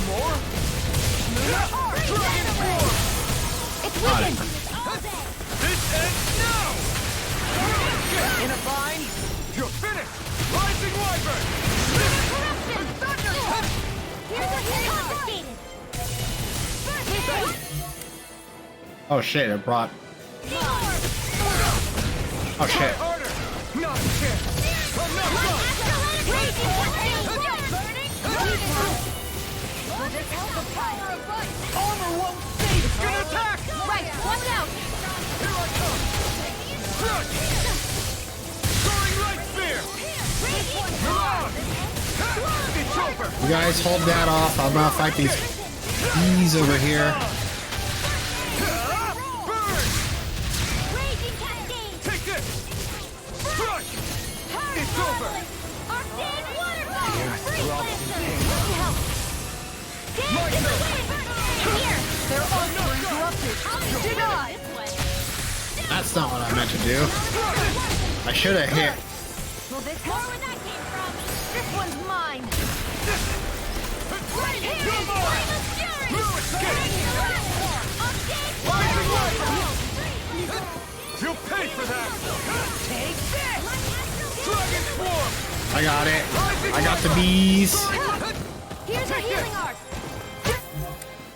More? It's weakened! This ends now! In a bind? You're finished! Rising Wyvern! Here's what you're confiscated. Oh shit, it brought... Oh shit. Harder! Not a chance! I'm not done! Armor won't save! It's gonna attack! Right, watch out! Here I come! Crush! Soaring Light Spear! It's over! You guys hold that off. I'm gonna fight these bees over here. Burn! Raging cascade. Take this! Crush! It's over! Arcane waterfall. Light Spear! Here. Their arms were interrupted! Denied! That's not what I meant to do. I should have hit. Will this help? Where that came from? This one's mine! Right here! You're mine! No escape! Rising Wyvern! You'll pay for that! Take this! Dragon Swarm! I got it. I got the bees. Here's a healing art!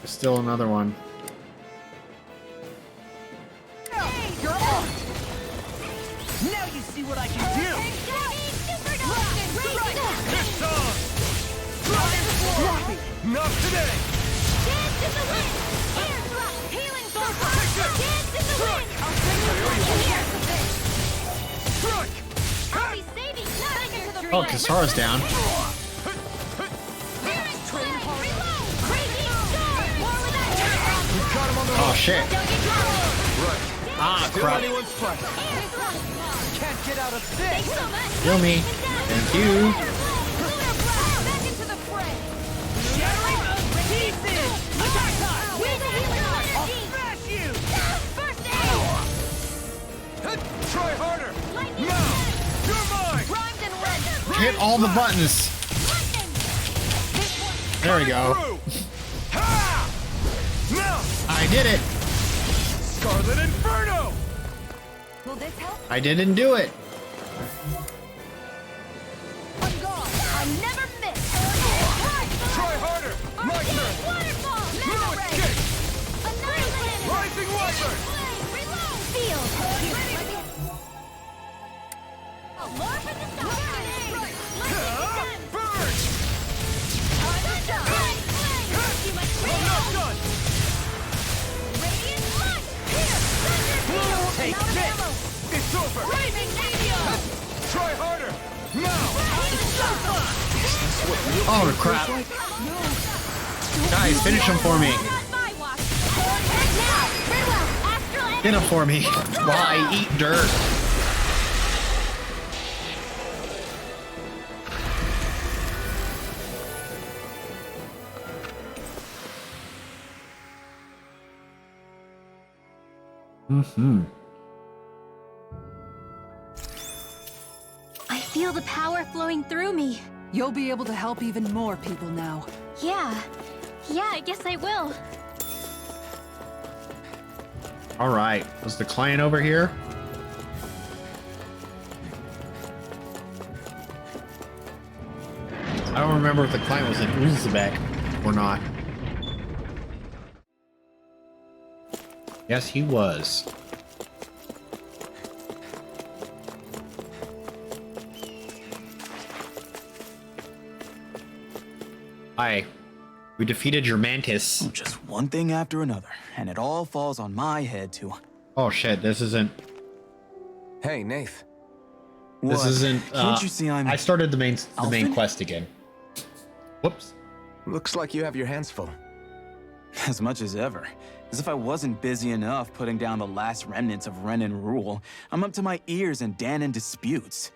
There's still another one. You're off! Now you see what I can do! It's on! Dragon Swarm! Not today! Strike! Oh, Kasara's down. Got him on the Oh shit. right. Ah, Still crap. anyone's fight. Can't get out of this! Kill me. Thank you. Back into the fray! Shattering pieces! Attack time! I'll smash you! First aid. Try harder! Now! You're mine! Primed and ready! Hit all the buttons. There we go. Through! Ha! Now! I did it. Scarlet Inferno! Will this help? I didn't do it. I'm gone! I never miss! Try harder! My turn! Waterfall. No escape! Annihilated. Rising Wyvern! Reload. Field. More for the start. Burn! I'm not done! Radiant light. Here. Take this! It's over! Rising meteor. Try harder! Now! Oh crap. Guys, finish him for me. Not my watch. Now. Farewell. Astral energy. Finish him for me while I eat dirt. I feel the power flowing through me. You'll be able to help even more people now. Yeah, I guess I will. All right. Was the client over here? I don't remember if the client was in Uzbek or not. Yes, he was. Hi. We defeated your mantis. Just one thing after another, and it all falls on my head to... Oh shit, this isn't... Hey, Nath. This What? isn't... Can't you see I'm... I started the main Alphen? quest again. Whoops. Looks like you have your hands full. As much as ever. As if I wasn't busy enough putting down the last remnants of Renin rule, I'm up to my ears in Danon disputes.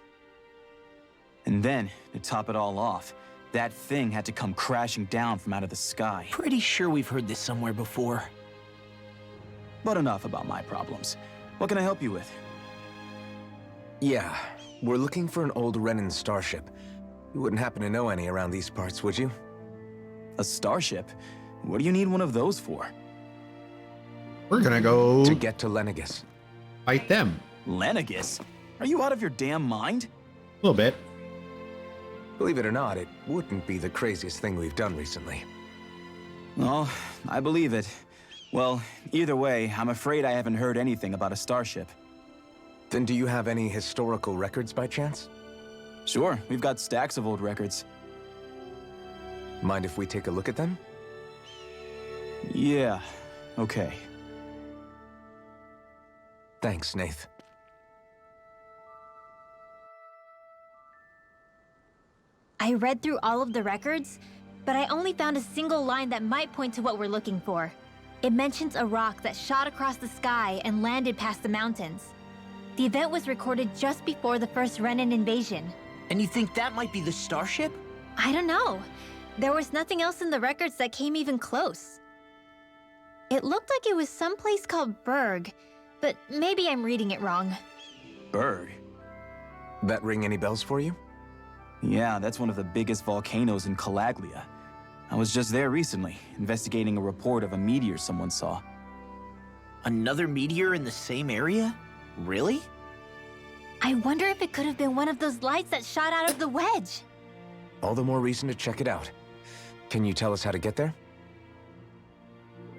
And then, to top it all off, that thing had to come crashing down from out of the sky. Pretty sure we've heard this somewhere before. But enough about my problems. What can I help you with? Yeah, we're looking for an old Renin starship. You wouldn't happen to know any around these parts, would you? A starship? What do you need one of those for? We're gonna go To get to Lenegus. fight them. Lenegus? Are you out of your damn mind? A little bit. Believe it or not, it wouldn't be the craziest thing we've done recently. Well, I believe it. Well, either way, I'm afraid I haven't heard anything about a starship. Then do you have any historical records by chance? Sure, we've got stacks of old records. Mind if we take a look at them? Yeah, okay. Thanks, Nath. I read through all of the records, but I only found a single line that might point to what we're looking for. It mentions a rock that shot across the sky and landed past the mountains. The event was recorded just before the first Renan invasion. And you think that might be the starship? I don't know. There was nothing else in the records that came even close. It looked like it was someplace called Berg, but maybe I'm reading it wrong. Berg? That ring any bells for you? Yeah, that's one of the biggest volcanoes in Calaglia. I was just there recently, investigating a report of a meteor someone saw. Another meteor in the same area? Really? I wonder if it could have been one of those lights that shot out of the wedge. All the more reason to check it out. Can you tell us how to get there?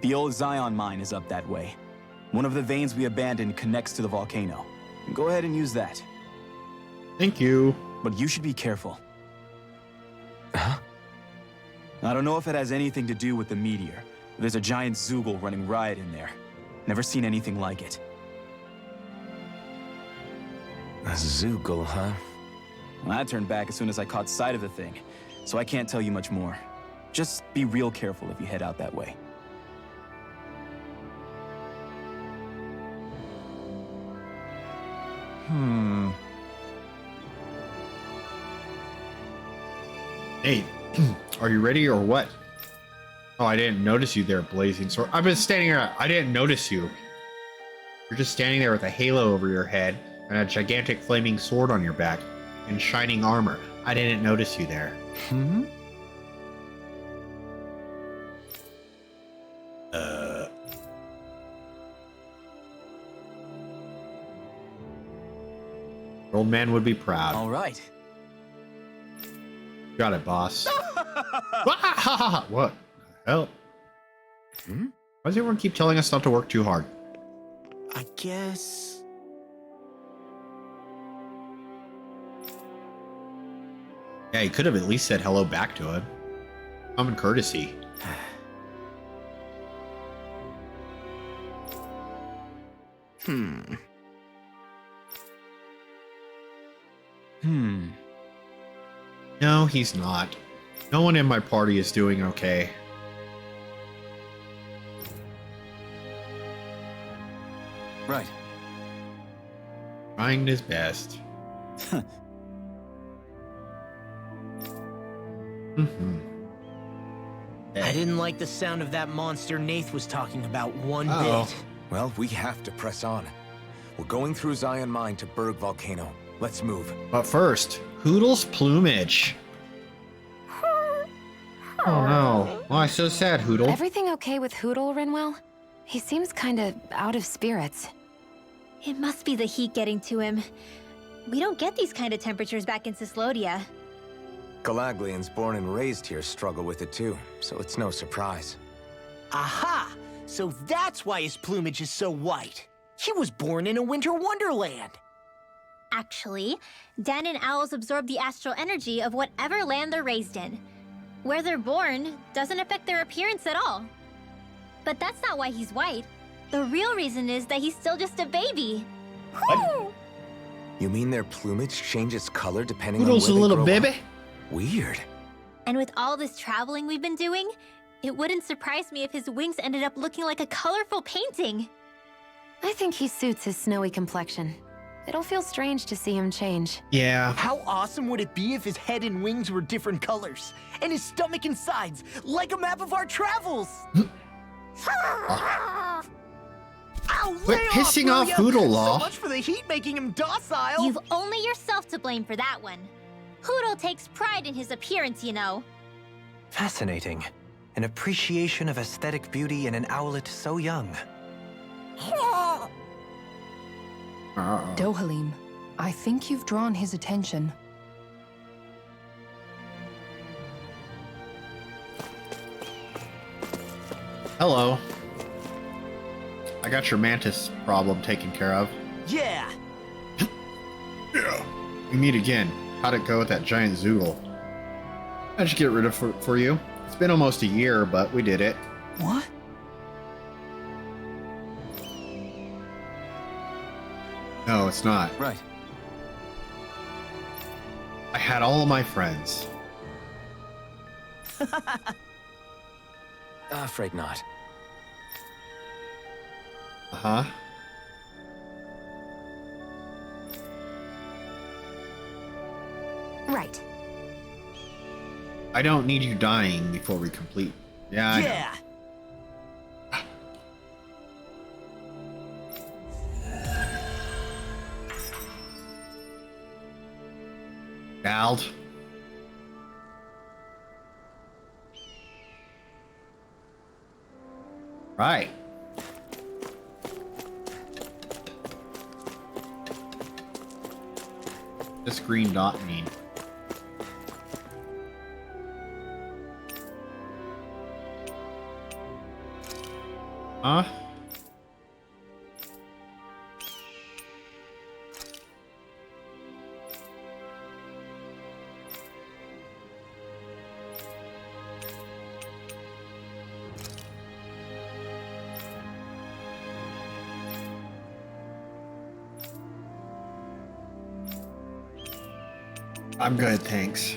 The old Zion mine is up that way. One of the veins we abandoned connects to the volcano. Go ahead and use that. Thank you. But you should be careful. Huh? I don't know if it has anything to do with the meteor. There's a giant Zoogle running riot in there. Never seen anything like it. A Zoogle, huh? Well, I turned back as soon as I caught sight of the thing, so I can't tell you much more. Just be real careful if you head out that way. Hey, are you ready or what? Oh, I didn't notice you there, blazing sword. I've been standing here. I didn't notice you. You're just standing there with a halo over your head and a gigantic flaming sword on your back and shining armor. I didn't notice you there. Hmm? Old man would be proud. All right. Got it, boss. What the hell? Hmm? Why does everyone keep telling us not to work too hard? I guess... Yeah, you could have at least said hello back to him. Common courtesy. No, he's not. No one in my party is doing okay. Right. Trying his best. I didn't like the sound of that monster Nath was talking about one Uh-oh. bit. Well, we have to press on. We're going through Zion Mine to Berg Volcano. Let's move. But first, Hoodle's plumage. Oh no. Why so sad, Hoodle? Everything okay with Hootle, Rinwell? He seems kinda out of spirits. It must be the heat getting to him. We don't get these kind of temperatures back in Cislodia. Galaglians born and raised here struggle with it too, so it's no surprise. Aha! So that's why his plumage is so white. He was born in a winter wonderland. Actually, Dan and owls absorb the astral energy of whatever land they're raised in. Where they're born doesn't affect their appearance at all. But that's not why he's white. The real reason is that he's still just a baby. What? You mean their plumage changes color depending Hoodle's a on where little they grow baby. up? Weird. And with all this traveling we've been doing, it wouldn't surprise me if his wings ended up looking like a colorful painting. I think he suits his snowy complexion. It'll feel strange to see him change. Yeah. How awesome would it be if his head and wings were different colors? And his stomach and sides, like a map of our travels! Ow, Quit lay pissing off will ya? Hoodle, So Law. much for the heat making him docile! You've only yourself to blame for that one. Poodle takes pride in his appearance, you know. Fascinating. An appreciation of aesthetic beauty in an owlet so young. Dohalim, I think you've drawn his attention. Hello. I got your mantis problem taken care of. Yeah! Yeah. We meet again. How'd it go with that giant Zoogle? I should get rid of for you. It's been almost a year, but we did it. What? No, it's not. Right. I had all of my friends. Afraid not. Uh-huh. Right. I don't need you dying before we complete. Yeah, I know. Yeah! Bald. Right. This green dot mean? Huh? I'm good, thanks.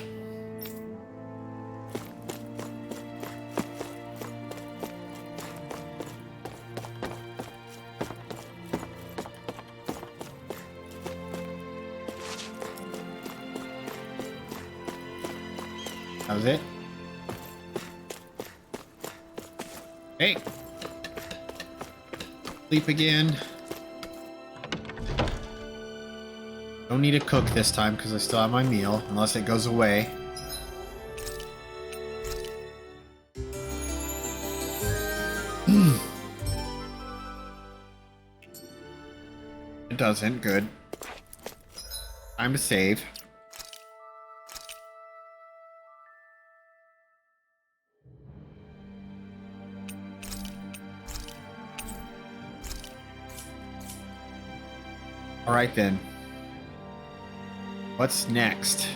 That was it? Hey! Sleep again. Don't need to cook this time because I still have my meal, unless it goes away. It doesn't. Good. Time to save. Alright then. What's next?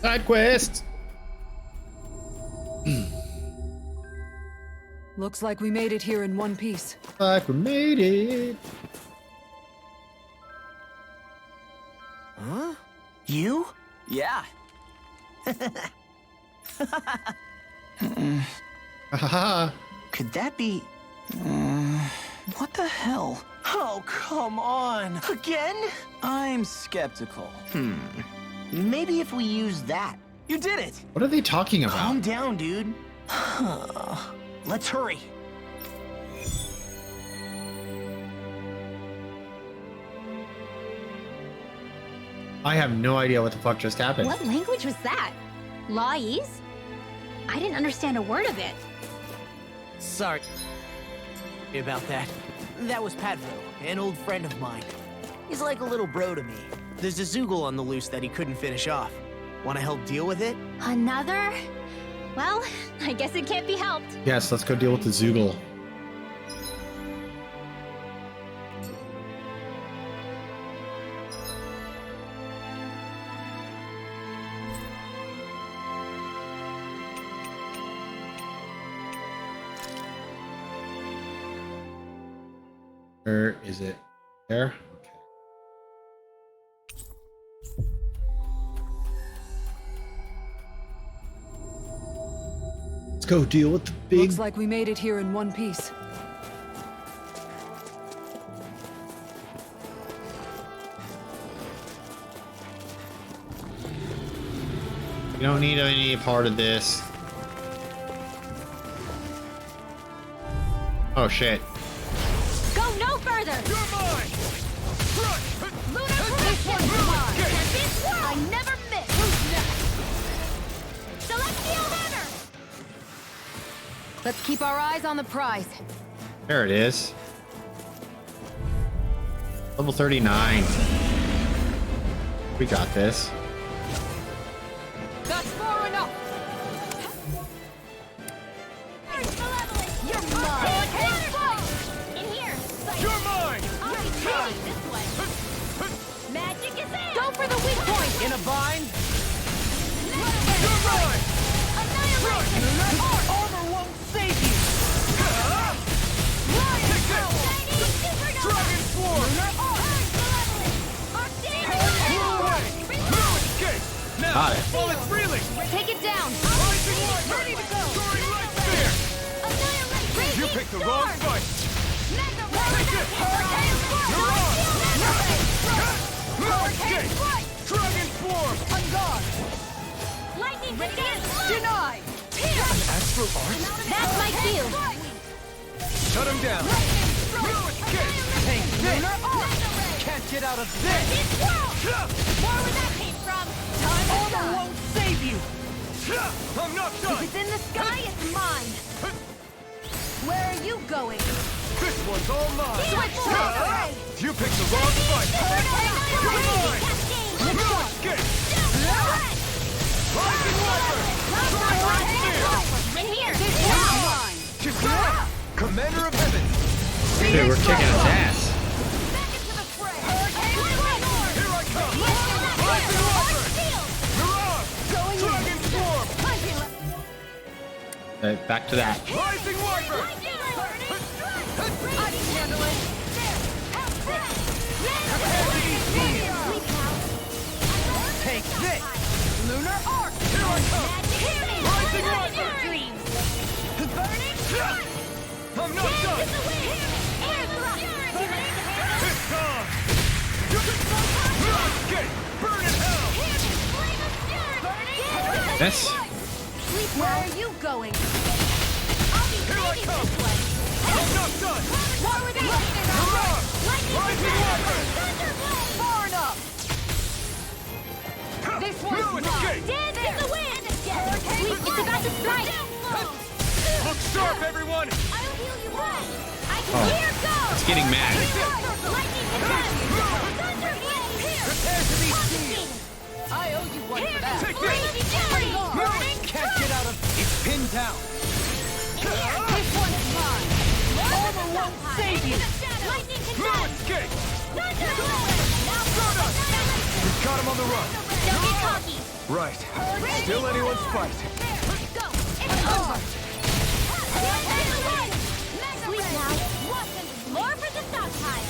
Side quest! Looks like we made it here in one piece. Like we made it! Huh? You? Yeah. Haha! Could that be... What the hell? Oh, come on! Again? I'm skeptical. Maybe if we use that. You did it! What are they talking about? Calm down, dude. Let's hurry. I have no idea what the fuck just happened. What language was that? Lawese? I didn't understand a word of it. Sorry about that. That was Padvo, an old friend of mine. He's like a little bro to me. There's a Zoogle on the loose that he couldn't finish off. Want to help deal with it? Another? Well, I guess it can't be helped. Yes, let's go deal with the Zoogle. Where is it? There? Okay. Let's go deal with the big. Looks like we made it here in one piece. You don't need any part of this. Oh shit. Go no further! You're mine! Lunar correction! I never miss! Who's next? Celestial hammer! Let's keep our eyes on the prize. There it is. Level 39. We got this. That's far enough! You're mine! In here! You're mine! I'll be coming this way! Magic is in! Go for the weak point! In a bind? You're mine! Annihilation! Armor won't save you! Dragon Swarm! Got it. While it's reeling! Take it down! Ready to go! Soaring light spear! Annihilate! You picked the wrong fight! Hurricane strike! Dragon Swarm! On guard! Lightning denied! Astral Arts? That's my cue! Shut him down! Take this! Can't get out of this! More where that came from! Time to Armor shine! won't save you! I'm not If done! it's in the sky, it's mine! Where are you going? This one's all mine! Switch away! You picked the wrong fight! You're mine! No escape! Rising Wiper! In here! Kisara! Commander of Heaven! Dude, we're kicking his ass. Back into the fray! Hurricane Here I come! Rising Wiper! Mirage! Dragon Swarm! Back to that. Rising Wiper! I can handle it! Take this! Lunar Arc! Here I come! Rising Wiper! Burning strike! I'm not done! Air thrust! It's on! No escape! Burn in hell! This. Where are you going? I'll be Here I saving come! this way! I'm not done! More with it! Mirage! Rising Wiper! Far enough! This No one's mine! escape! Dance in the wind! It's about to strike! Look sharp, everyone! I'll heal you up! I can Oh. hear go! It's getting mad. Lightning attack! Thunder blade! Prepare to be sealed! I owe you one for that! Take this! Burning! Can't get out of... It's pinned down! This one's mine! Armor won't save you! Lightning No attack! escape! Thunder blade! Now We've got him on the run! don't get cocky! Right. Still anyone's fight. Go! It's over! Sleep now. More for the stockpile!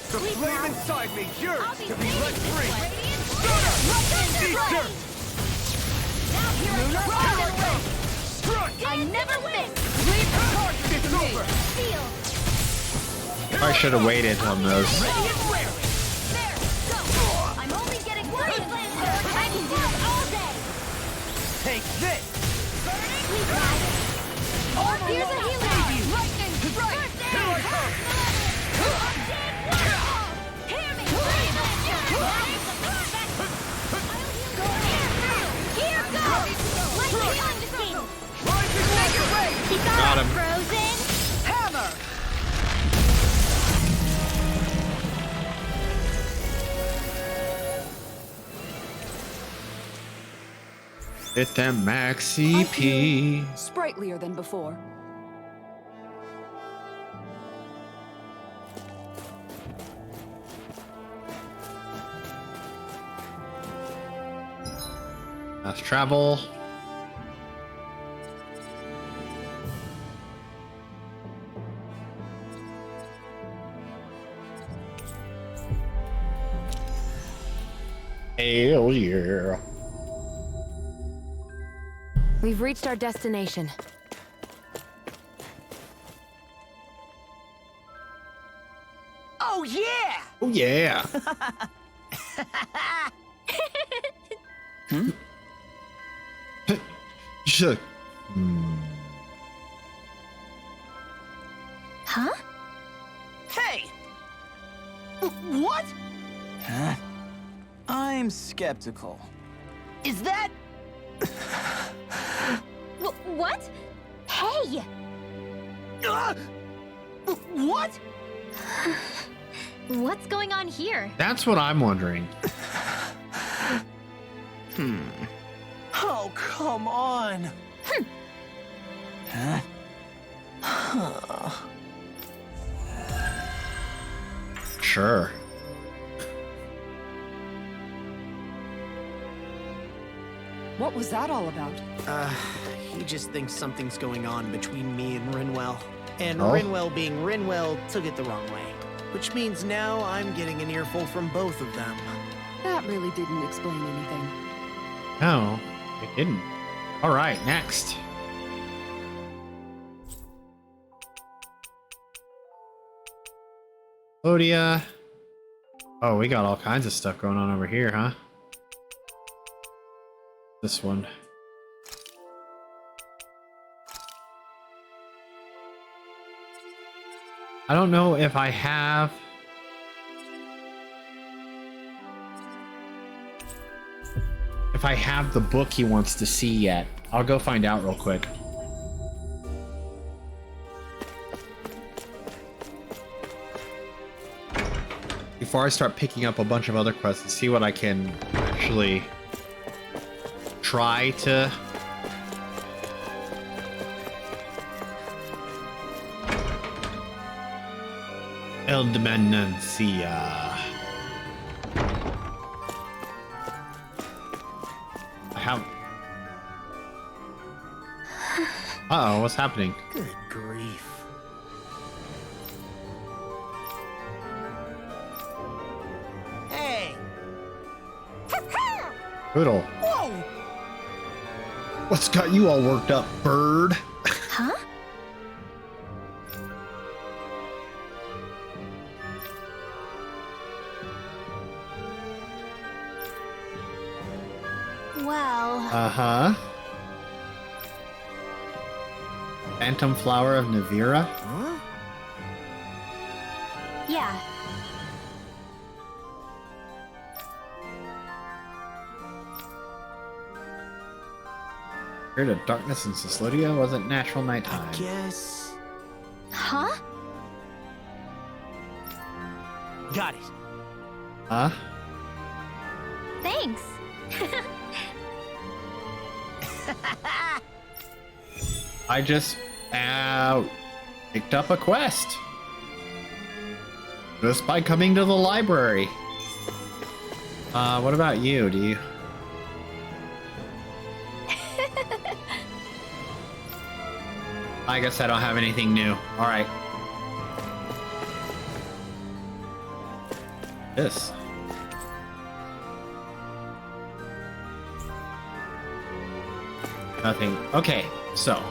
The flame inside me yearns I'll be to be let saving free! this Stunner! Thunder Eat blade! dirt! Now here I Here come! I come! Strike! I never win! Leave the target! It's over! Feel! I should have waited on those. Ready and wary! There! Go! I'm only getting started! I can do this all day! Take this! Sleep now! Here's a healing! Lightning strike! Here I come! Hear me! Here goes! Lightning undefeated! Rising Wiper! She Got him. frozen! Hammer! Hit that max I CP. feel sprightlier than before. Let's travel. Hell yeah. We've reached our destination. Oh, yeah! Oh yeah. Sure. Huh? Hey! What? Huh? I'm skeptical. Is that... What? Hey! What? What's going on here? That's what I'm wondering. Oh, come on. Huh? Sure. What was that all about? He just thinks something's going on between me and Rinwell. And Oh? Rinwell being Rinwell took it the wrong way. Which means now I'm getting an earful from both of them. That really didn't explain anything. No, it didn't. All right, next. Odia. Oh, we got all kinds of stuff going on over here, huh? This one. I don't know if I have... If I have the book he wants to see yet. I'll go find out real quick. Before I start picking up a bunch of other quests and see what I can actually try to... Eldmanencia. I have... Uh-oh, what's happening? Good grief. Hey! Poodle. Whoa! What's got you all worked up, bird? Huh? Well, Uh-huh. Phantom Flower of Navira? Huh? yeah. Spirit of Darkness and Cecilia wasn't natural nighttime. Guess... Huh? Got it. Huh? Thanks. I just picked up a quest. Just by coming to the library. What about you? Do you... I guess I don't have anything new. Alright. This. Nothing. Okay, so.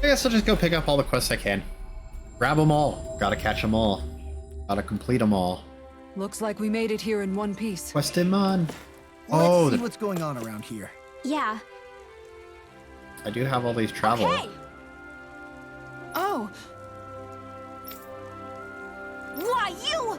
I guess I'll just go pick up all the quests I can. Grab them all. Gotta catch them all. Gotta complete them all. Looks like we made it here in one piece. Quest him on. Let's see what's going on around here. Yeah. I do have all these travel. Okay. Oh, Why, you...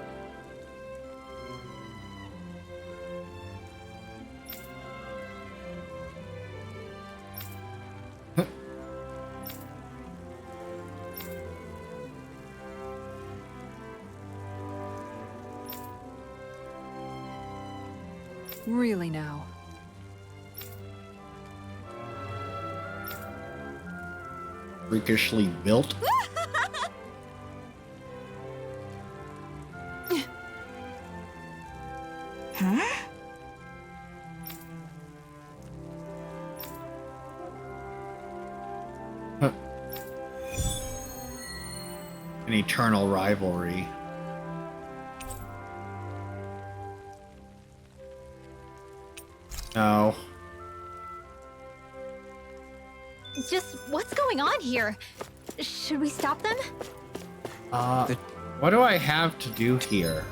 really now. Freakishly built. eternal rivalry. No. Just what's going on here? Should we stop them? What do I have to do here?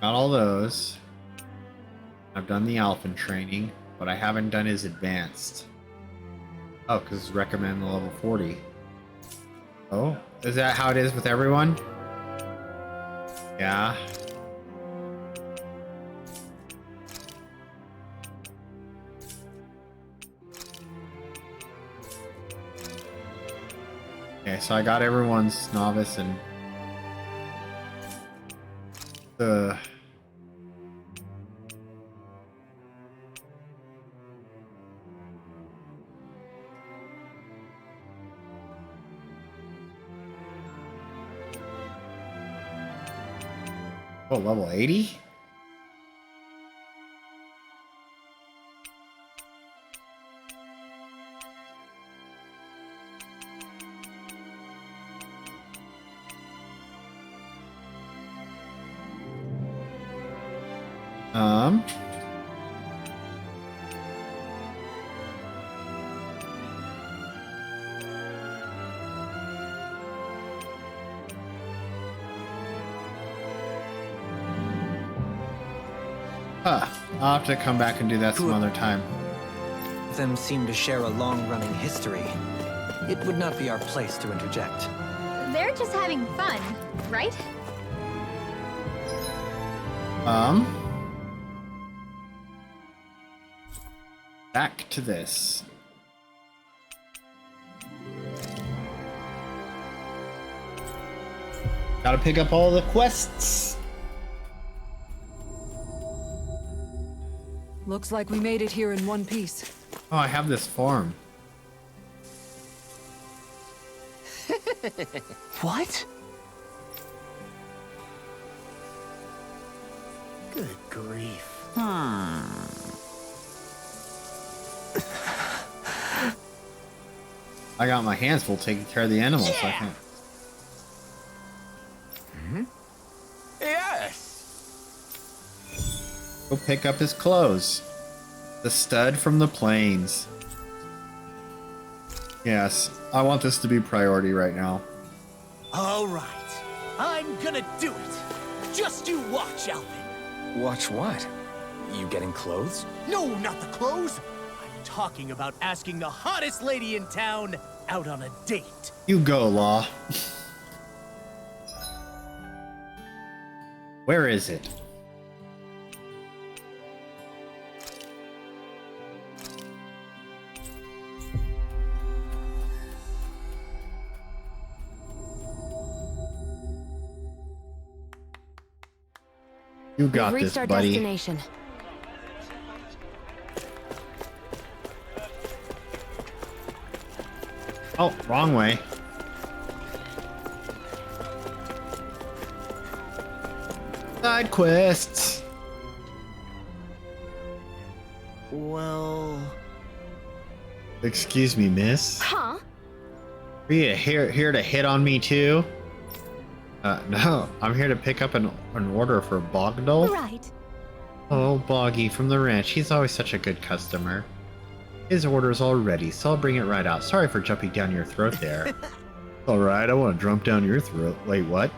Got all those. I've done the Alpha training, but I haven't done his advanced. Oh, because it's recommended level 40. Oh, is that how it is with everyone? Yeah. Okay, so I got everyone's novice and the level 80? I'll have to come back and do that some other time. Them seem to share a long-running history. It would not be our place to interject. They're just having fun, right? Back to this. Gotta pick up all the quests. Looks like we made it here in one piece. Oh, I have this form. What? Good grief. I got my hands full taking care of the animals. So I can't. Yes! Go pick up his clothes. The stud from the plains. Yes, I want this to be priority right now. All right. I'm gonna do it. Just you watch, Alvin. Watch what? You getting clothes? No, not the clothes. I'm talking about asking the hottest lady in town out on a date. You go, Law. Where is it? You got We've this, reached our buddy. destination. Oh, wrong way. Side quests. Well... Excuse me, miss. Huh? Are you here to hit on me too? No, I'm here to pick up an order for Bogdal. Right. Oh, Boggy from the ranch. He's always such a good customer. His order's all ready, so I'll bring it right out. Sorry for jumping down your throat there. All right, I want to jump down your throat. Wait, what?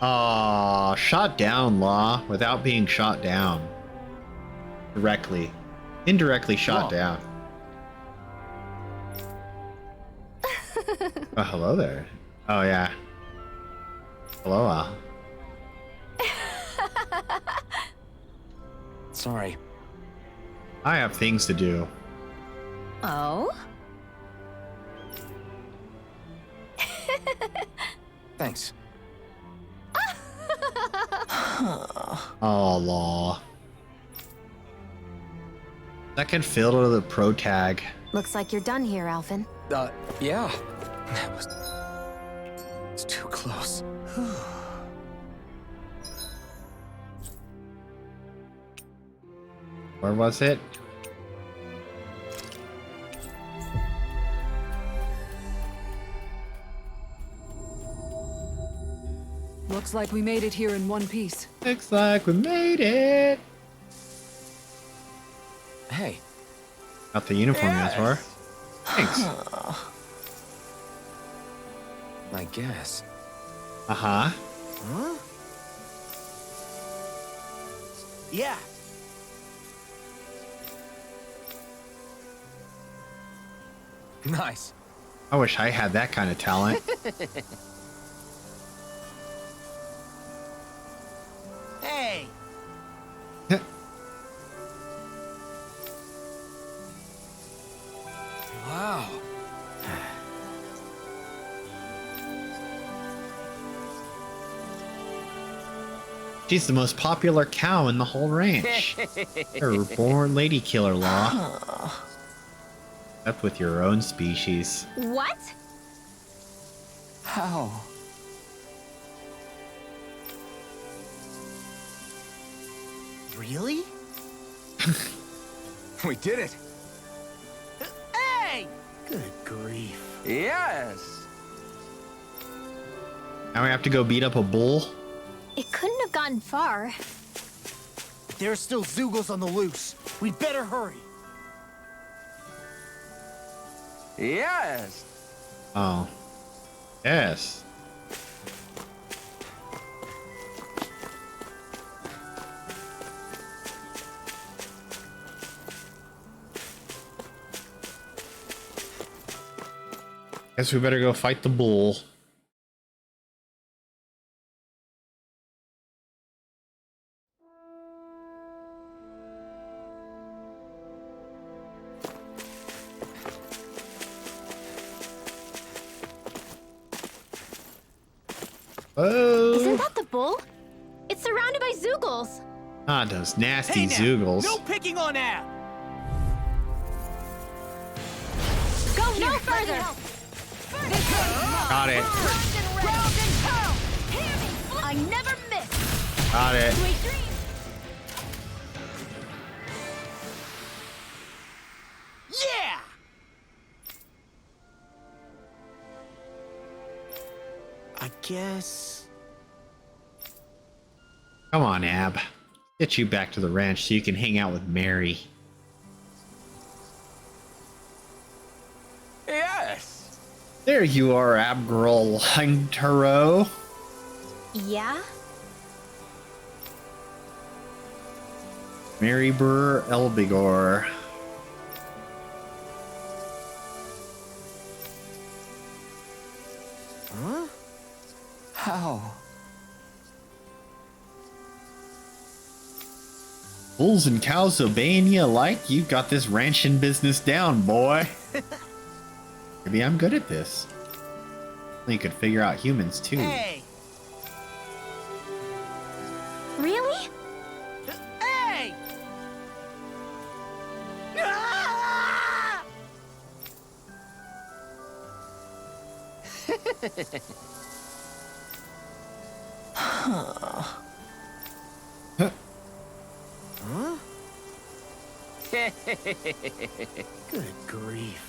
Aw, shot down, Law, without being shot down. Directly. Indirectly shot down. Oh, hello there. Oh, yeah. Hello, Sorry. I have things to do. Oh? Thanks. Oh, Law. Second fiddle to the pro tag. Looks like you're done here, Alvin. Yeah. That was... It's too close. Where was it? Looks like we made it here in one piece. Looks like we made it. Hey. Got the uniform as far. Thanks. I guess. Uh-huh. Huh? Yeah. Nice. I wish I had that kind of talent. Hey. Wow. She's the most popular cow in the whole ranch. Her born lady killer law. Up with your own species. What? How? Really? We did it. Hey! Good grief. Yes. Now we have to go beat up a bull? It couldn't have gotten far. There are still Zeugles on the loose. We'd better hurry. Yes. Oh. Yes. Guess we better go fight the bull. Oh. Isn't that the bull? It's surrounded by Zeugles. Ah, those nasty Hey now, Zeugles. no picking on Ab! Go no further. Got it. I never miss. Got it. Sweet dreams. Yeah! I guess... Come on, Ab. Get you back to the ranch so you can hang out with Mary. Yes. There you are, Abgirl Huntero. Yeah? Mary Burr Elbigor. Huh? How? Bulls and cows obeying you alike? You got this ranching business down, boy. Maybe I'm good at this. You could figure out humans too. Hey! Really? Hey! Ah! Huh? Good grief.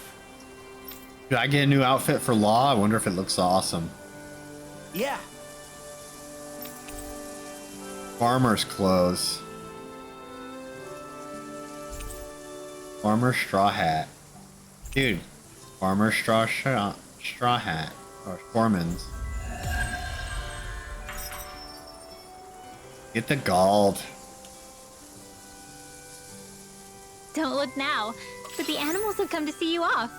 Did I get a new outfit for Law? I wonder if it looks awesome. Yeah. Farmer's clothes. Farmer straw hat. Dude, farmer straw hat. Or foreman's. Get the gald. Don't look now, but the animals have come to see you off.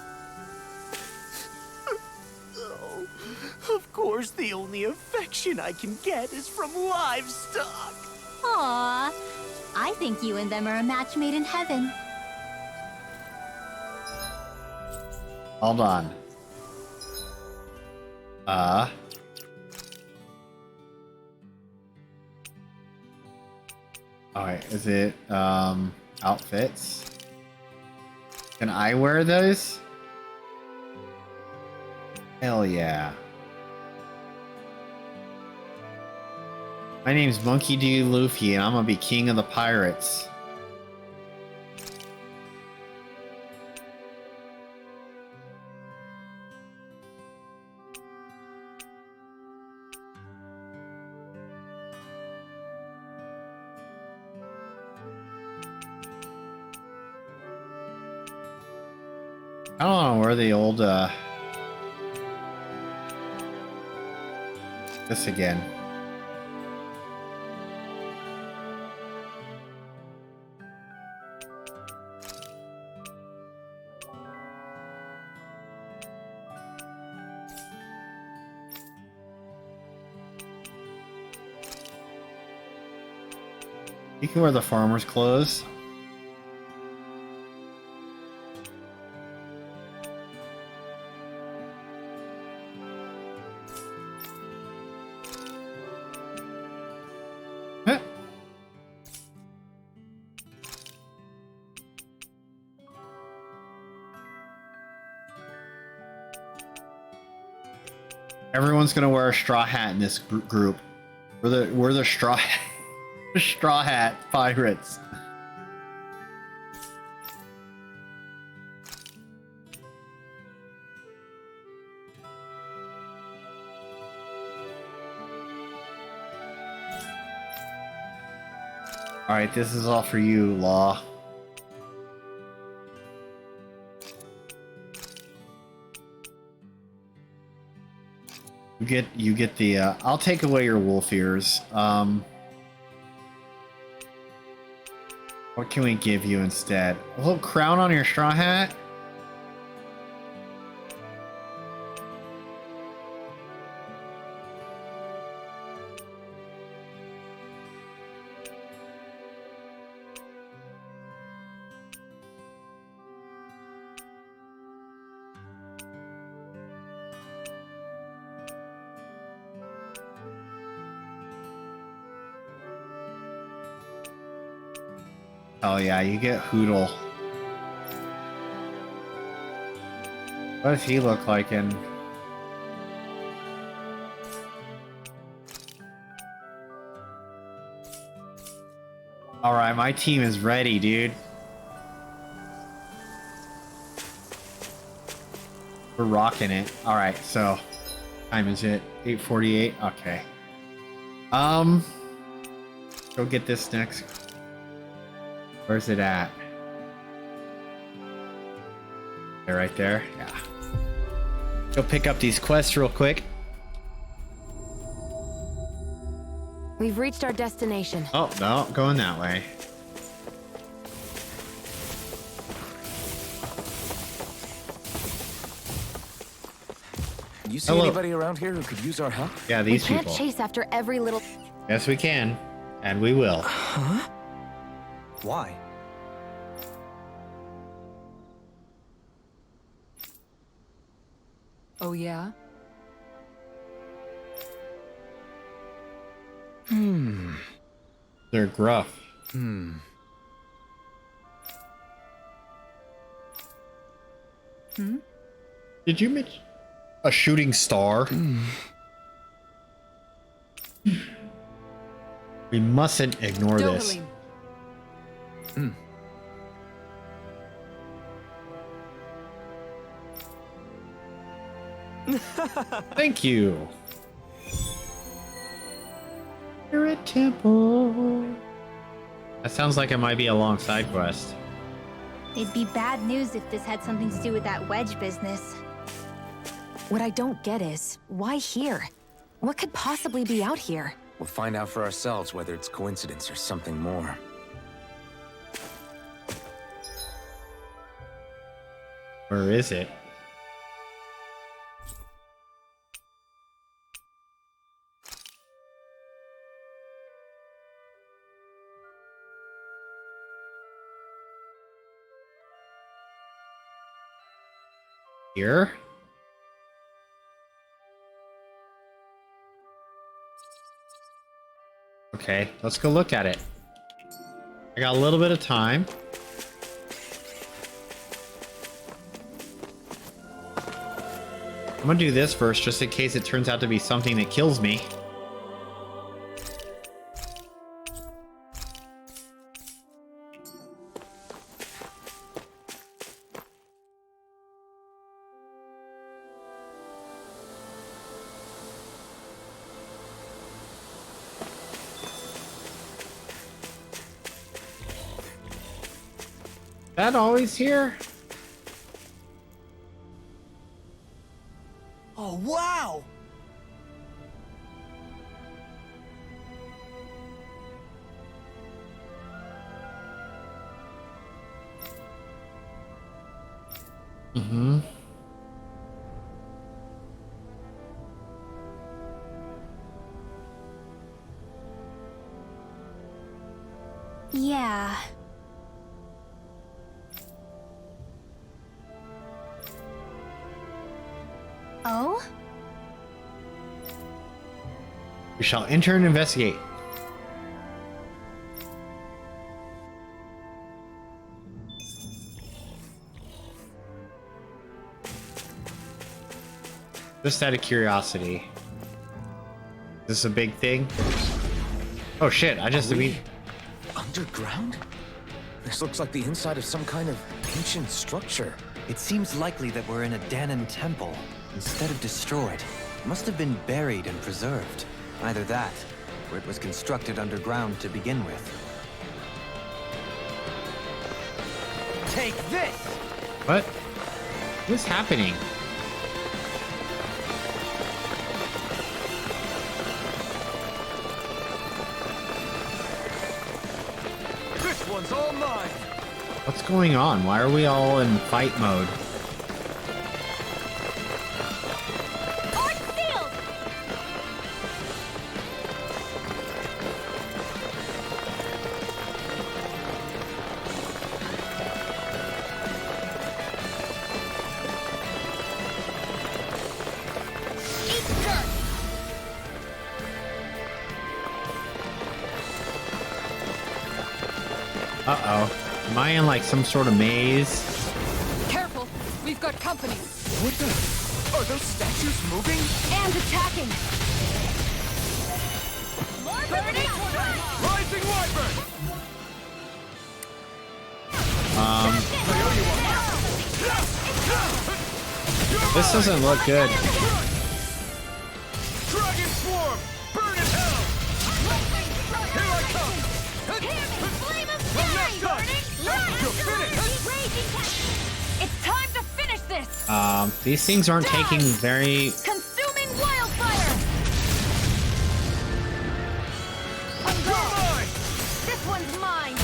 Oh, of course, the only affection I can get is from livestock. Aww. I think you and them are a match made in heaven. Hold on. Alright, is it, outfits? Can I wear those? Hell yeah. My name's Monkey D. Luffy, and I'm gonna be king of the pirates. I don't know where the old, this again. You can wear the farmer's clothes. Huh. Everyone's gonna wear a straw hat in this group. We're the straw straw hat pirates. All right, this is all for you, Law. You get the. I'll take away your wolf ears. What can we give you instead? A little crown on your straw hat? Oh yeah, you get Hootle. What does he look like in... Alright, my team is ready, dude. We're rocking it. Alright, so... Time is it? 8:48? Okay. Go get this next... Where's it at? They're right there? Yeah. Go pick up these quests real quick. We've reached our destination. Oh, no, going that way. You see anybody around here who could use our help? Yeah, these we people. Can't chase after every little... Yes, we can. And we will. Huh? Why? Oh, yeah? They're gruff. Hmm? Did you mention a shooting star? We mustn't ignore this. Thank you. Spirit Temple. That sounds like it might be a long side quest. It'd be bad news if this had something to do with that wedge business. What I don't get is, why here? What could possibly be out here? We'll find out for ourselves whether it's coincidence or something more. Where is it? Here? Okay, let's go look at it. I got a little bit of time. I'm gonna do this first, just in case it turns out to be something that kills me. That always here? Wow! Mm-hmm. Yeah. Oh? We shall enter and investigate. Just out of curiosity. Is this a big thing? Oh shit, I just... Underground? This looks like the inside of some kind of ancient structure. It seems likely that we're in a Danon temple. Instead of destroyed, it must have been buried and preserved. Either that, or it was constructed underground to begin with. Take this! What? What's happening? This one's all mine! What's going on? Why are we all in fight mode? Art sealed! Uh-oh. Am I in like some sort of maze? Careful! We've got company. What the? Are those statues moving? And attacking! Burning! Rising Wyvern! This doesn't look good. Dragon Swarm! Burn in hell! Here I come! Flame of I'm not done! You're finished! It's time to finish this! These things aren't taking very... Consuming wildfire! I'm You're gone! mine! This one's mine!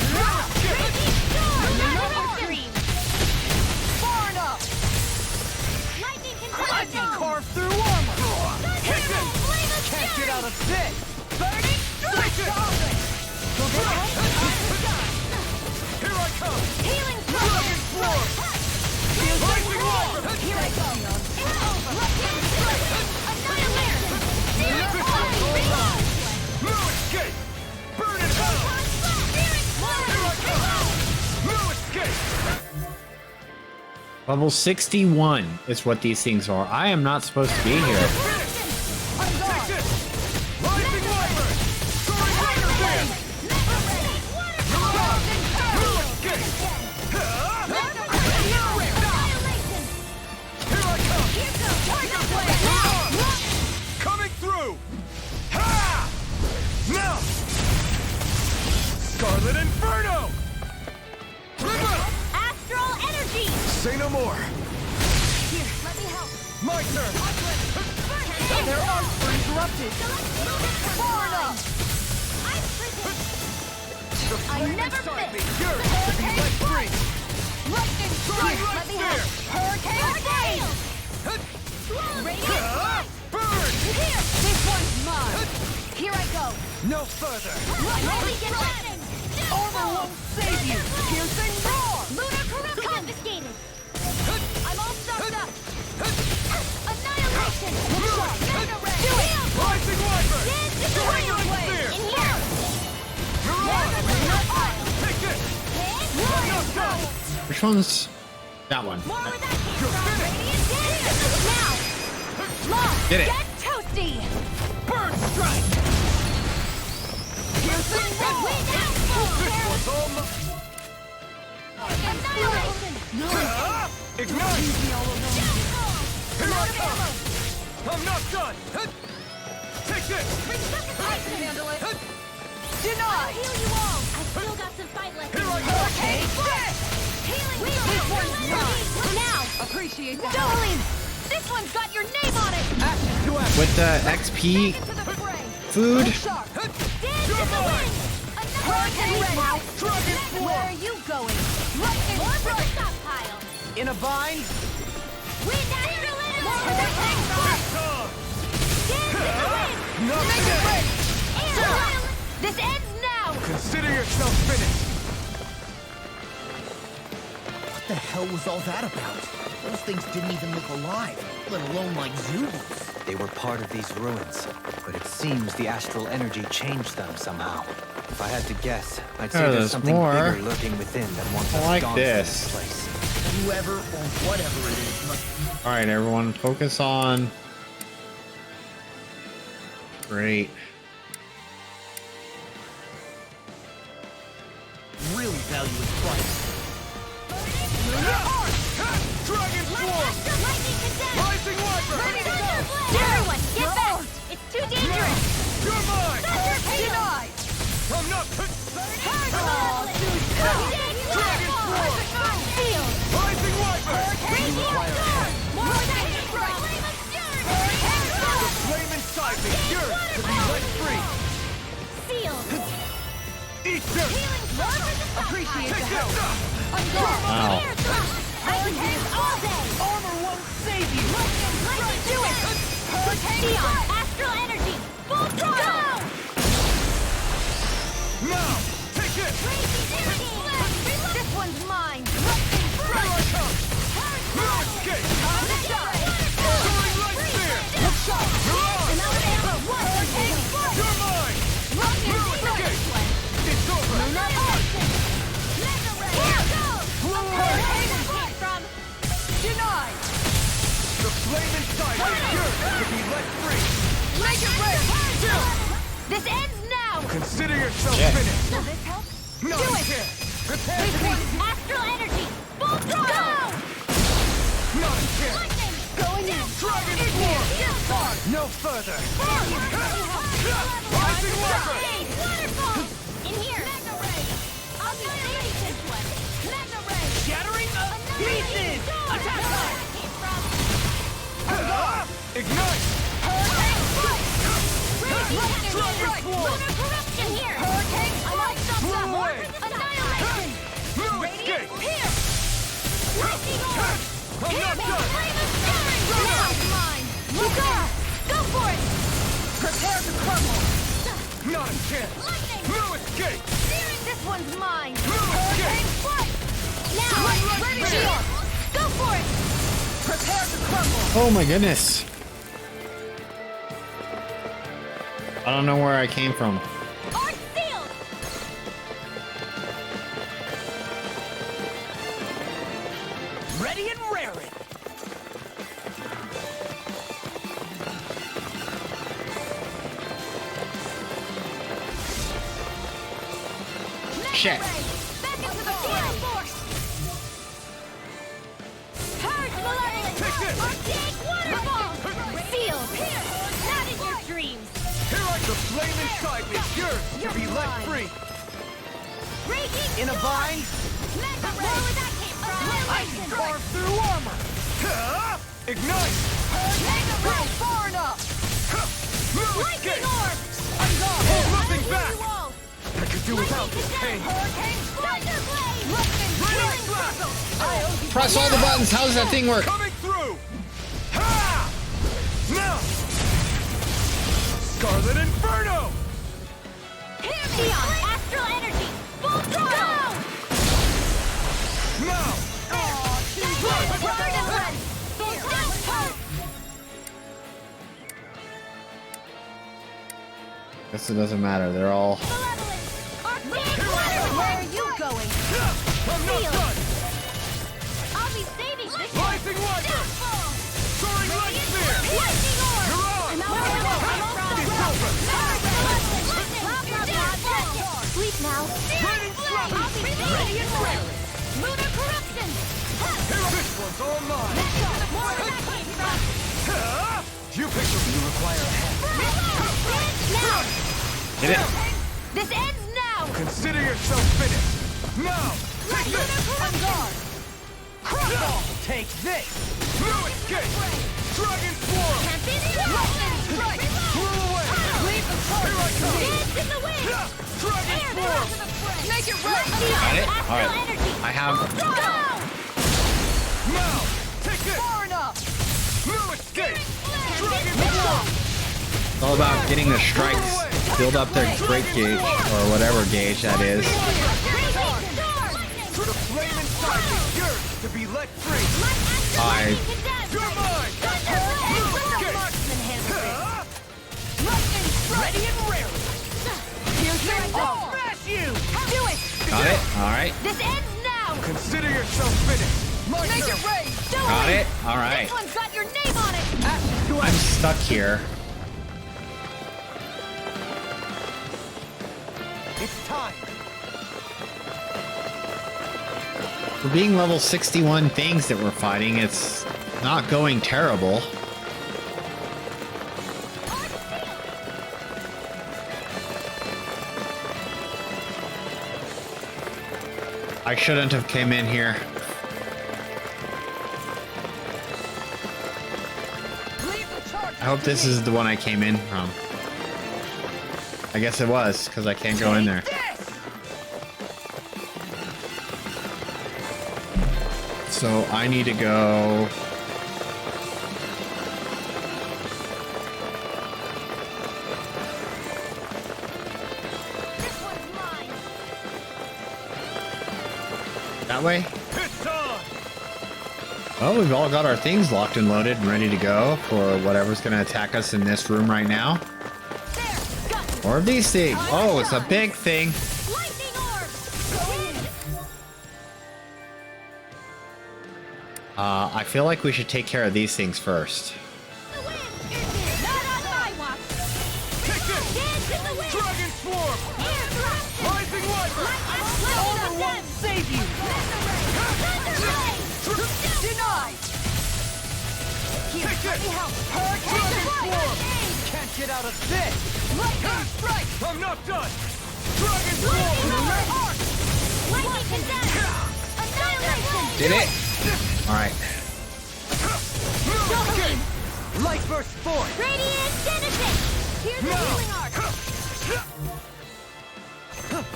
Shit! Raging storm! Stream! Far enough! Lightning I can can carve through armor! Take this! Can't get out of this! Burning Take it! Here I come! Healing Dragon Swarm! Rising Wyvern! Here I go! It's over! Annihilation! This one's all mine! No escape! Burn in hell! Here I come! No escape! Level 61 is what these things are. I am not supposed to be here. Take this! Rising Wyvern! Soaring Water Band! No escape! Here I come! Tiger Blade! Coming through! Ha! Now! Scarlet Inferno! Astral energy! Say no more! Here, let me help. My turn! Their arms were interrupted. Far enough! The I flame never inside me miss. yearns to be let free! Lightning strike! Right Let me there. help. Hurricane flame! Radiant light! Burn! Here! This one's mine! Here I go! No further! I'm only getting Armor won't save you! Piercing roar! Lunar corruption! Confiscated! I'm all stuffed up! Annihilation! Do it! Rising Wyvern! Destroyer blade! In here! Take this! I'm not done! Which one's that one? More with that You're finished! Now! Lost! Did it. Get toasty! Burn strike! Piercing roar! This one's all Annihilation! Ignite! Here I come! I'm not done! Take this! I can handle it! Deny! I'll heal you all. I've still got some fight left. Here I go! Hurricane flame! Healing. This one's mine! Now! Appreciate that! Dueling. This one's got your name on it! Action to action. With the XP Into the fray! food. Sharp! Dance in the wind! Hurricane ready! Dragon Where are you going? Lightning strike! Stockpile. In a bind? Wind after Time. Make it break! Air. This ends now. Consider yourself finished. What the hell was all that about? Those things didn't even look alive, let alone like Zoobos. They were part of these ruins, but it seems the astral energy changed them somehow. If I had to guess, I'd say Oh, there's there's something more. bigger lurking within than once I like ensconced in this. this place. Whoever or whatever it is must... All right, everyone, focus on. Great. really value its price. Dragon Swarm! Rising Wiper! Everyone, get back! It's too dangerous! You're mine! Denied! I'm not... Dragon Field! Rising Wiper! Flame inside me, yours to be let free! Sealed! Eat this! Appreciate the Take help! this up! I'm gone! Wow. I can do this all day! Armor won't save you! Do it! Neon, astral energy! Full throttle! Now! Take it! This one's mine! Here I come! No escape! Soaring Light Spear! You're on! You're mine! No escape! It's over! Denied! The flame inside is yours to be let free! Make it rain! Still! This ends now! Consider yourself Shit. finished! Will this help? No, Do you it. can't! Prepare to be... Astral energy! Full throttle! Not a chance! Going in! Dragon Swarm! No further! Rising Wiper! Waterfall! In here! Annihilation! Shattering of pieces! Attack! Ignite! Dragon Lunar corruption here! Blow away! Annihilation! No escape! Here! Lightning orb! I'm not done! Flame of fury! Mine! Go for it! Prepare to crumble! Not a chance! No escape! This one's mine! No escape! Now! Ready, Shield! Go for it! Prepare to crumble! Oh my goodness. I don't know where I came from. Art sealed! Ready and raring. Shit. Back into the field! Force! Purge malevolence! Take this! Arctic waterfall! Sealed! Here! Not in your dreams! Here I the flame inside me, yours to be let free! Raging In a storm! bind? Mega ray! Where that came from? I can carve through armor. Ignite! Mega ray! Far enough! No Lightning escape! orb! I'm gone! Hold nothing Heal back! you all! I could do without this pain! Hurricane! Thunderblade! Raining blast! I owe you Press all the buttons. How does that thing work? Coming through! Ha! Now! Scarlet Inferno! Neon! Astral energy! Full throttle! Now! Burn and ready! Guess it doesn't matter. They're all. Where are you going? I'm not Seal. done! I'll be saving this one! Rising Wiper! Downfall! Soaring Light Spear! Lightning orb! You're on! It's over! Sleep now! Raining flame! I'll be ready and ready! Lunar corruption! This one's all mine! Where that came from? Ha! You picked them. You require a hand. Now! Hit it. This ends now! Consider yourself finished. Now! Take Lunar this! corruption! Crumble. Take this. No escape! Dragon Swarm! Lightning strike! Blew away! Leave the target! Here I come! Dance in the wind! Dragon Swarm! Make it rain! Got it? Alright. I have... Go! Mal! Take this! Far enough! No escape! Dragon Swarm! It's all about getting the strikes, build up their break gauge, or whatever gauge that is. To the flame inside me yearns to be let free! I... You're mine! Ready and rare! Here's your ball! Smash you! Do it! Got it? Alright. This ends now! Consider yourself finished! My Make turn! it rain! Do Got it? Alright. This one's got your name on it! I'm stuck here. It's time! For being level 61 things that we're fighting, it's not going terrible. I shouldn't have came in here. I hope this is the one I came in from. I guess it was, because I can't go in there. So I need to go... that way? It's on! Well, we've all got our things locked and loaded and ready to go for whatever's going to attack us in this room right now. Or these things. Oh, it's a big thing. I feel like we should take care of these things first. Dragon Swarm! Rising Light! Armor won't save you! Denied! Here, let me help! Dragon Swarm! Can't get out of this! Lightning strike! I'm not done! Dragon Swarm! Lightning condemned! Annihilation! Did it? Alright. Light burst forth! Radiant Genesis! Here's the healing arc!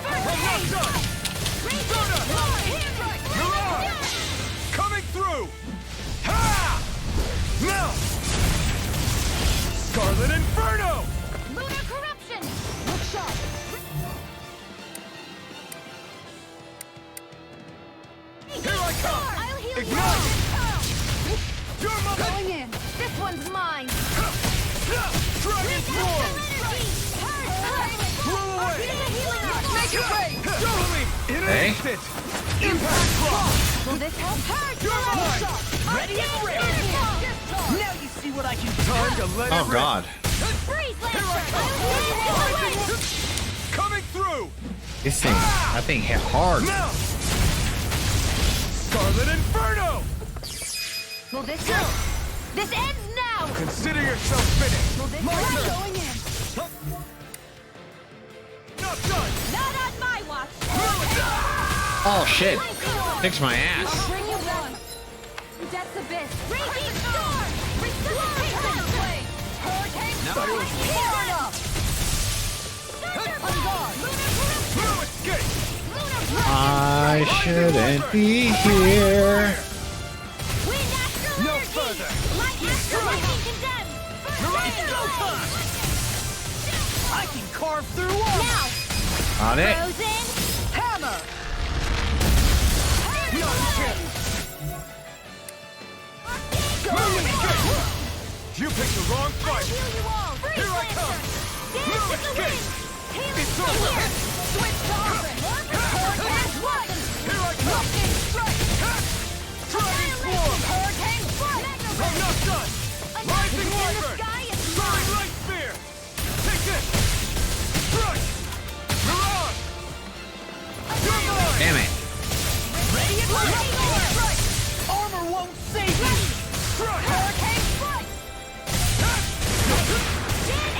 I'm not done! You're on! Coming through! Ha! Now! Scarlet Inferno! Lunar corruption! Look sharp! Here I come! I'll heal you! Ignite! You're my... Going in! This one's mine! Dragon Swarm! Blow away! Make it rain! Jolly! In an Hey? instant! Impact Block! Will this help? You're mine! Ready and ready! Now you see what I can do! Time to let Oh it rip! god. Freeze Lancer! Coming through! This thing, that thing hit hard. Now! Scarlet Inferno! Will this help? This ends now! Consider yourself finished! Will this My help? turn. Going in! Not done! Not on my watch! Oh shit. Fix my ass. I'll bring you one! Death's Abyss! Raging Storm! Resuscitation Blade! Hurricane Storm! Far enough! On guard! No escape! I shouldn't be here. Wind Astral No Energy! further! Light Astral Lightning condemned! I can carve through walls! Now! Got it. Frozen! Hammer! No escape! Go! You picked the wrong fight! Heal you all! Here I come! No escape! It's over! Switch to offense! Hurricane Strike! Here I come! Lightning Strike! Dragon Swarm! Hurricane Strike! I'm not done! Rising In the Wyvern! sky is Soaring Light Spear! Take this! Strike! You're on! You're mine! Damn it. Ready and ready! Lightning Strike! Armor won't save you! Strike! Hurricane Strike!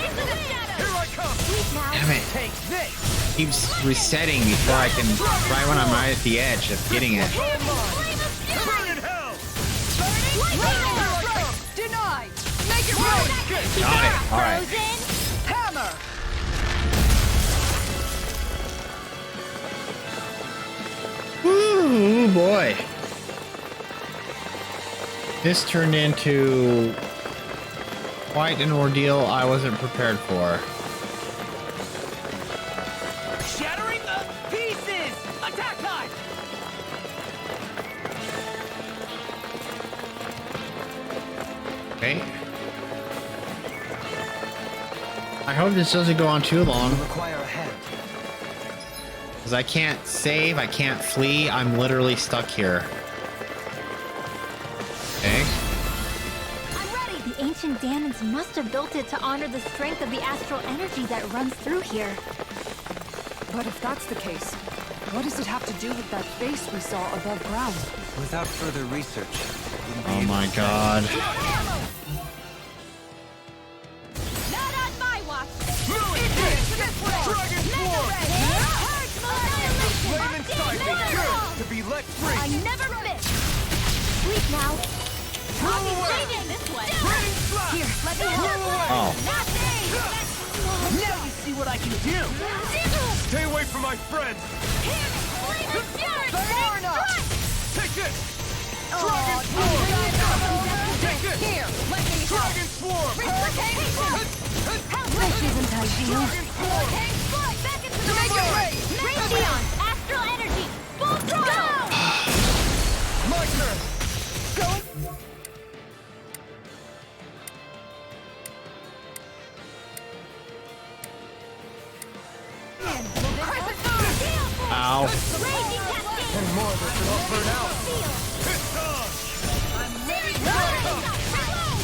Into the shadows! Here I come! Now, Damn it. Take this! Keeps resetting before I can, right when I'm right at the edge of getting it. All mine! Burn in hell! Lightning Strike! Denied! Got it. All right. Hammer! Ooh, boy. This turned into quite an ordeal I wasn't prepared for. Shattering the pieces! Attack time! Okay. I hope this doesn't go on too long. Require a hand. Because I can't save, I can't flee, I'm literally stuck here. Okay. I'm ready! The ancient Danans must have built it to honor the strength of the astral energy that runs through here. But if that's the case, what does it have to do with that face we saw above ground? Without further research, wouldn't be Oh able my to- god. Not on my watch! Dragon Form! Flame inside me yearns to be let free! I never miss! Sleep now. I'll be saving this way! Raining Slash! Here, let me help! Oh. Nothing! Now you see what I can do! Stay away from my friends! Fair enough! Take this! Oh, Dragon Swarm! Take this! Here, let me help! Dragon Swarm! This isn't ideal. Dragon Swarm! Back into the race! Raytheon, astral energy, full throttle! My turn! Ow. Raging cascade! And more that should all burn out! It's on!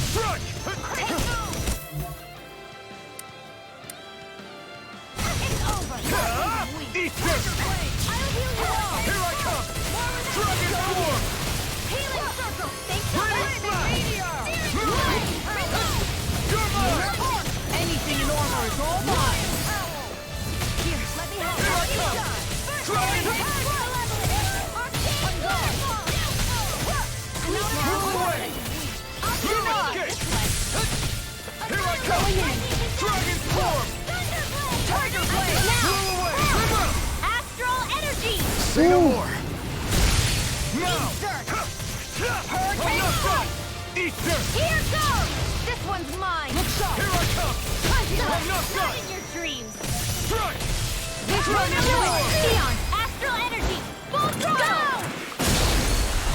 Strike! It's over! Eat this! I'll heal you all! Here I come! Dragon Swarm! Healing circle! Thanks so Raining much! Slash! You're mine! Anything in armor is all mine! Here, let me help! Here I come! Dragon Move away! Move escape! Here I come! Dragon Swarm! Tiger Move away! Remember! Astral energy! Say no more! Now! Hurricane I'm not done! strike! Eat dirt! Here goes! This one's mine! Here I come! I'm not Not done! in your dreams! Strike! Dragon Neon! Astral energy! Full throttle!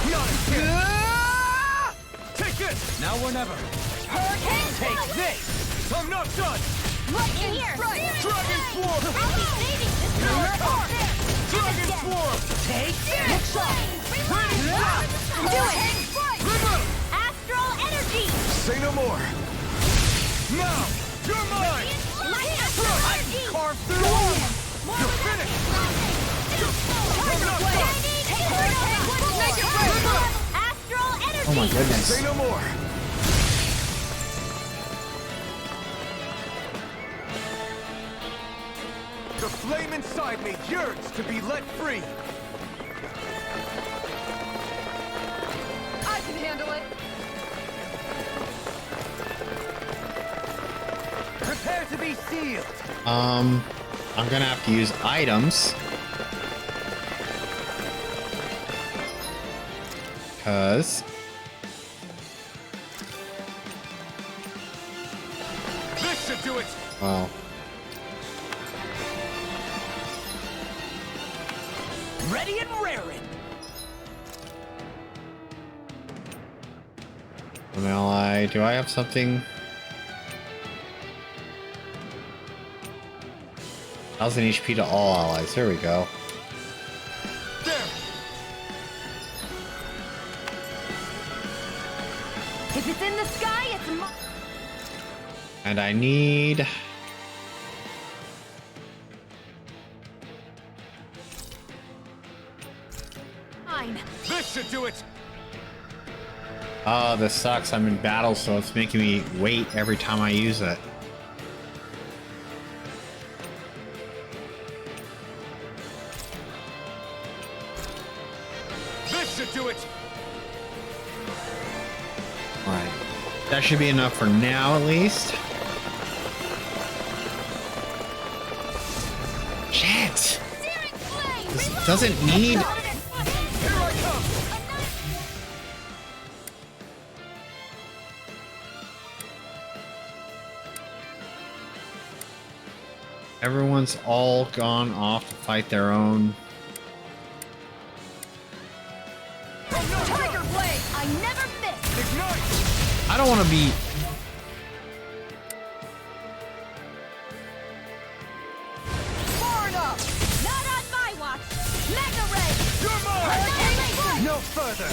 Not again! Take this! Now or never. Hurricane Take strike! this! I'm not done! Lightning here! Dragon Swarm! I'll be saving this Here I one! come! Dragon Swarm! Take this! Raining Slash! Do it! Remember! Astral energy! Say no more! Now! You're mine! Astral energy! Carve through all! You're finished! I'm not done! Astral energy! Oh my goodness. Say no more! The flame inside me yearns to be let free! I can handle it! Prepare to be sealed. I'm gonna have to use items. Cause This should do it! well, Ready and raring! an ally. Do I have something? 1000 HP to all allies. There we go. There! If it's in the sky, it's And I need. mine. This should do it! Oh, this sucks. I'm in battle, so it's making me wait every time I use it. This should do it! Alright. That should be enough for now, at least. Shit! This doesn't need... Everyone's all gone off to fight their own. Tiger Blade! I never miss! Ignite! I don't want to be... Far enough! Not on my watch! Mega Ray! You're mine! Annihilate one! No further!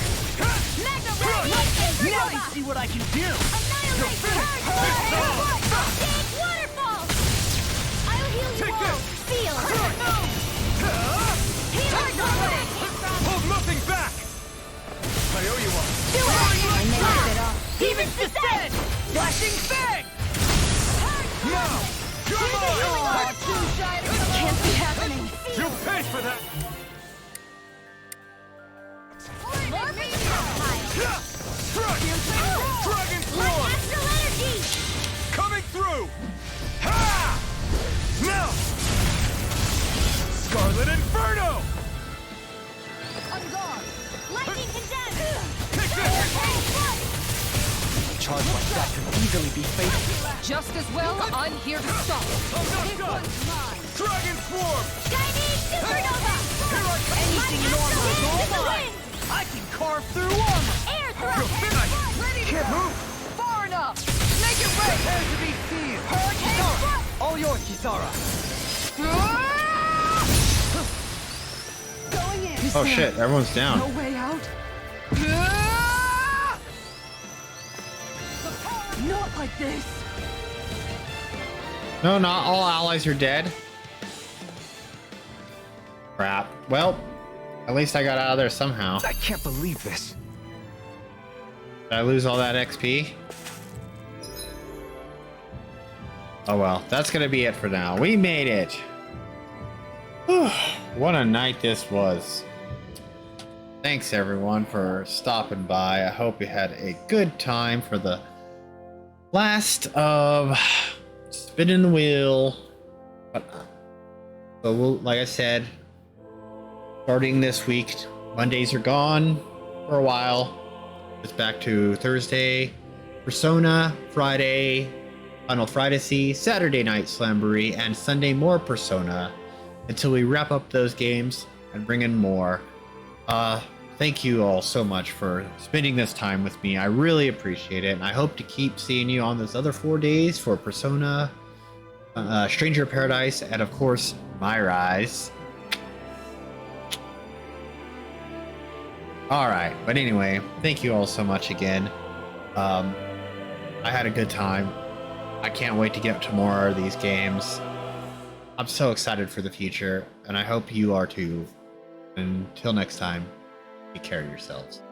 Mega Ray! Lightning! Now you see what I can do! Annihilate one! Big waterfall! I'll heal you Take all! this! Feel! Tiger Blade! Hold nothing back! I owe you one. Do it! I messed it up! Demon's Descent! Flashing Fang! Now! You're mine! This can't be happening! You'll pay for that! More reptile! Strike! Dragon Like Swarm! astral energy! Coming through! Ha! Now! Scarlet Inferno! I'm gone! Lightning condemned! Take this! A charge like that could easily be fatal. Just as well, I'm here to stop. I'm not done! Dragon Swarm! Chinese supernova! Anything in armor is all In the mine! wind! I can carve through armor! Air You're thrust! finished! Ready to Can't go! move! Far enough! Make it rain! Prepare to be seized! Hurricane foot! All yours, Kisara! Going in! Oh shit, everyone's down. No way out? Not like this! No, not all allies are dead. Crap. Well, at least I got out of there somehow. I can't believe this. Did I lose all that XP? Oh well, that's gonna be it for now. We made it! Whew, what a night this was. Thanks everyone for stopping by. I hope you had a good time for the last of spinning the wheel. So we'll, like I said, starting this week, Mondays are gone for a while. It's back to Thursday, Persona, Friday, Final Fantasy, Saturday Night Slamboree, and Sunday more Persona until we wrap up those games and bring in more. Thank you all so much for spending this time with me. I really appreciate it, and I hope to keep seeing you on those other 4 days for Persona, Stranger of Paradise, and of course, My Rise. Alright, but anyway, thank you all so much again. I had a good time. I can't wait to get to more of these games. I'm so excited for the future, and I hope you are too. Until next time, take care of yourselves.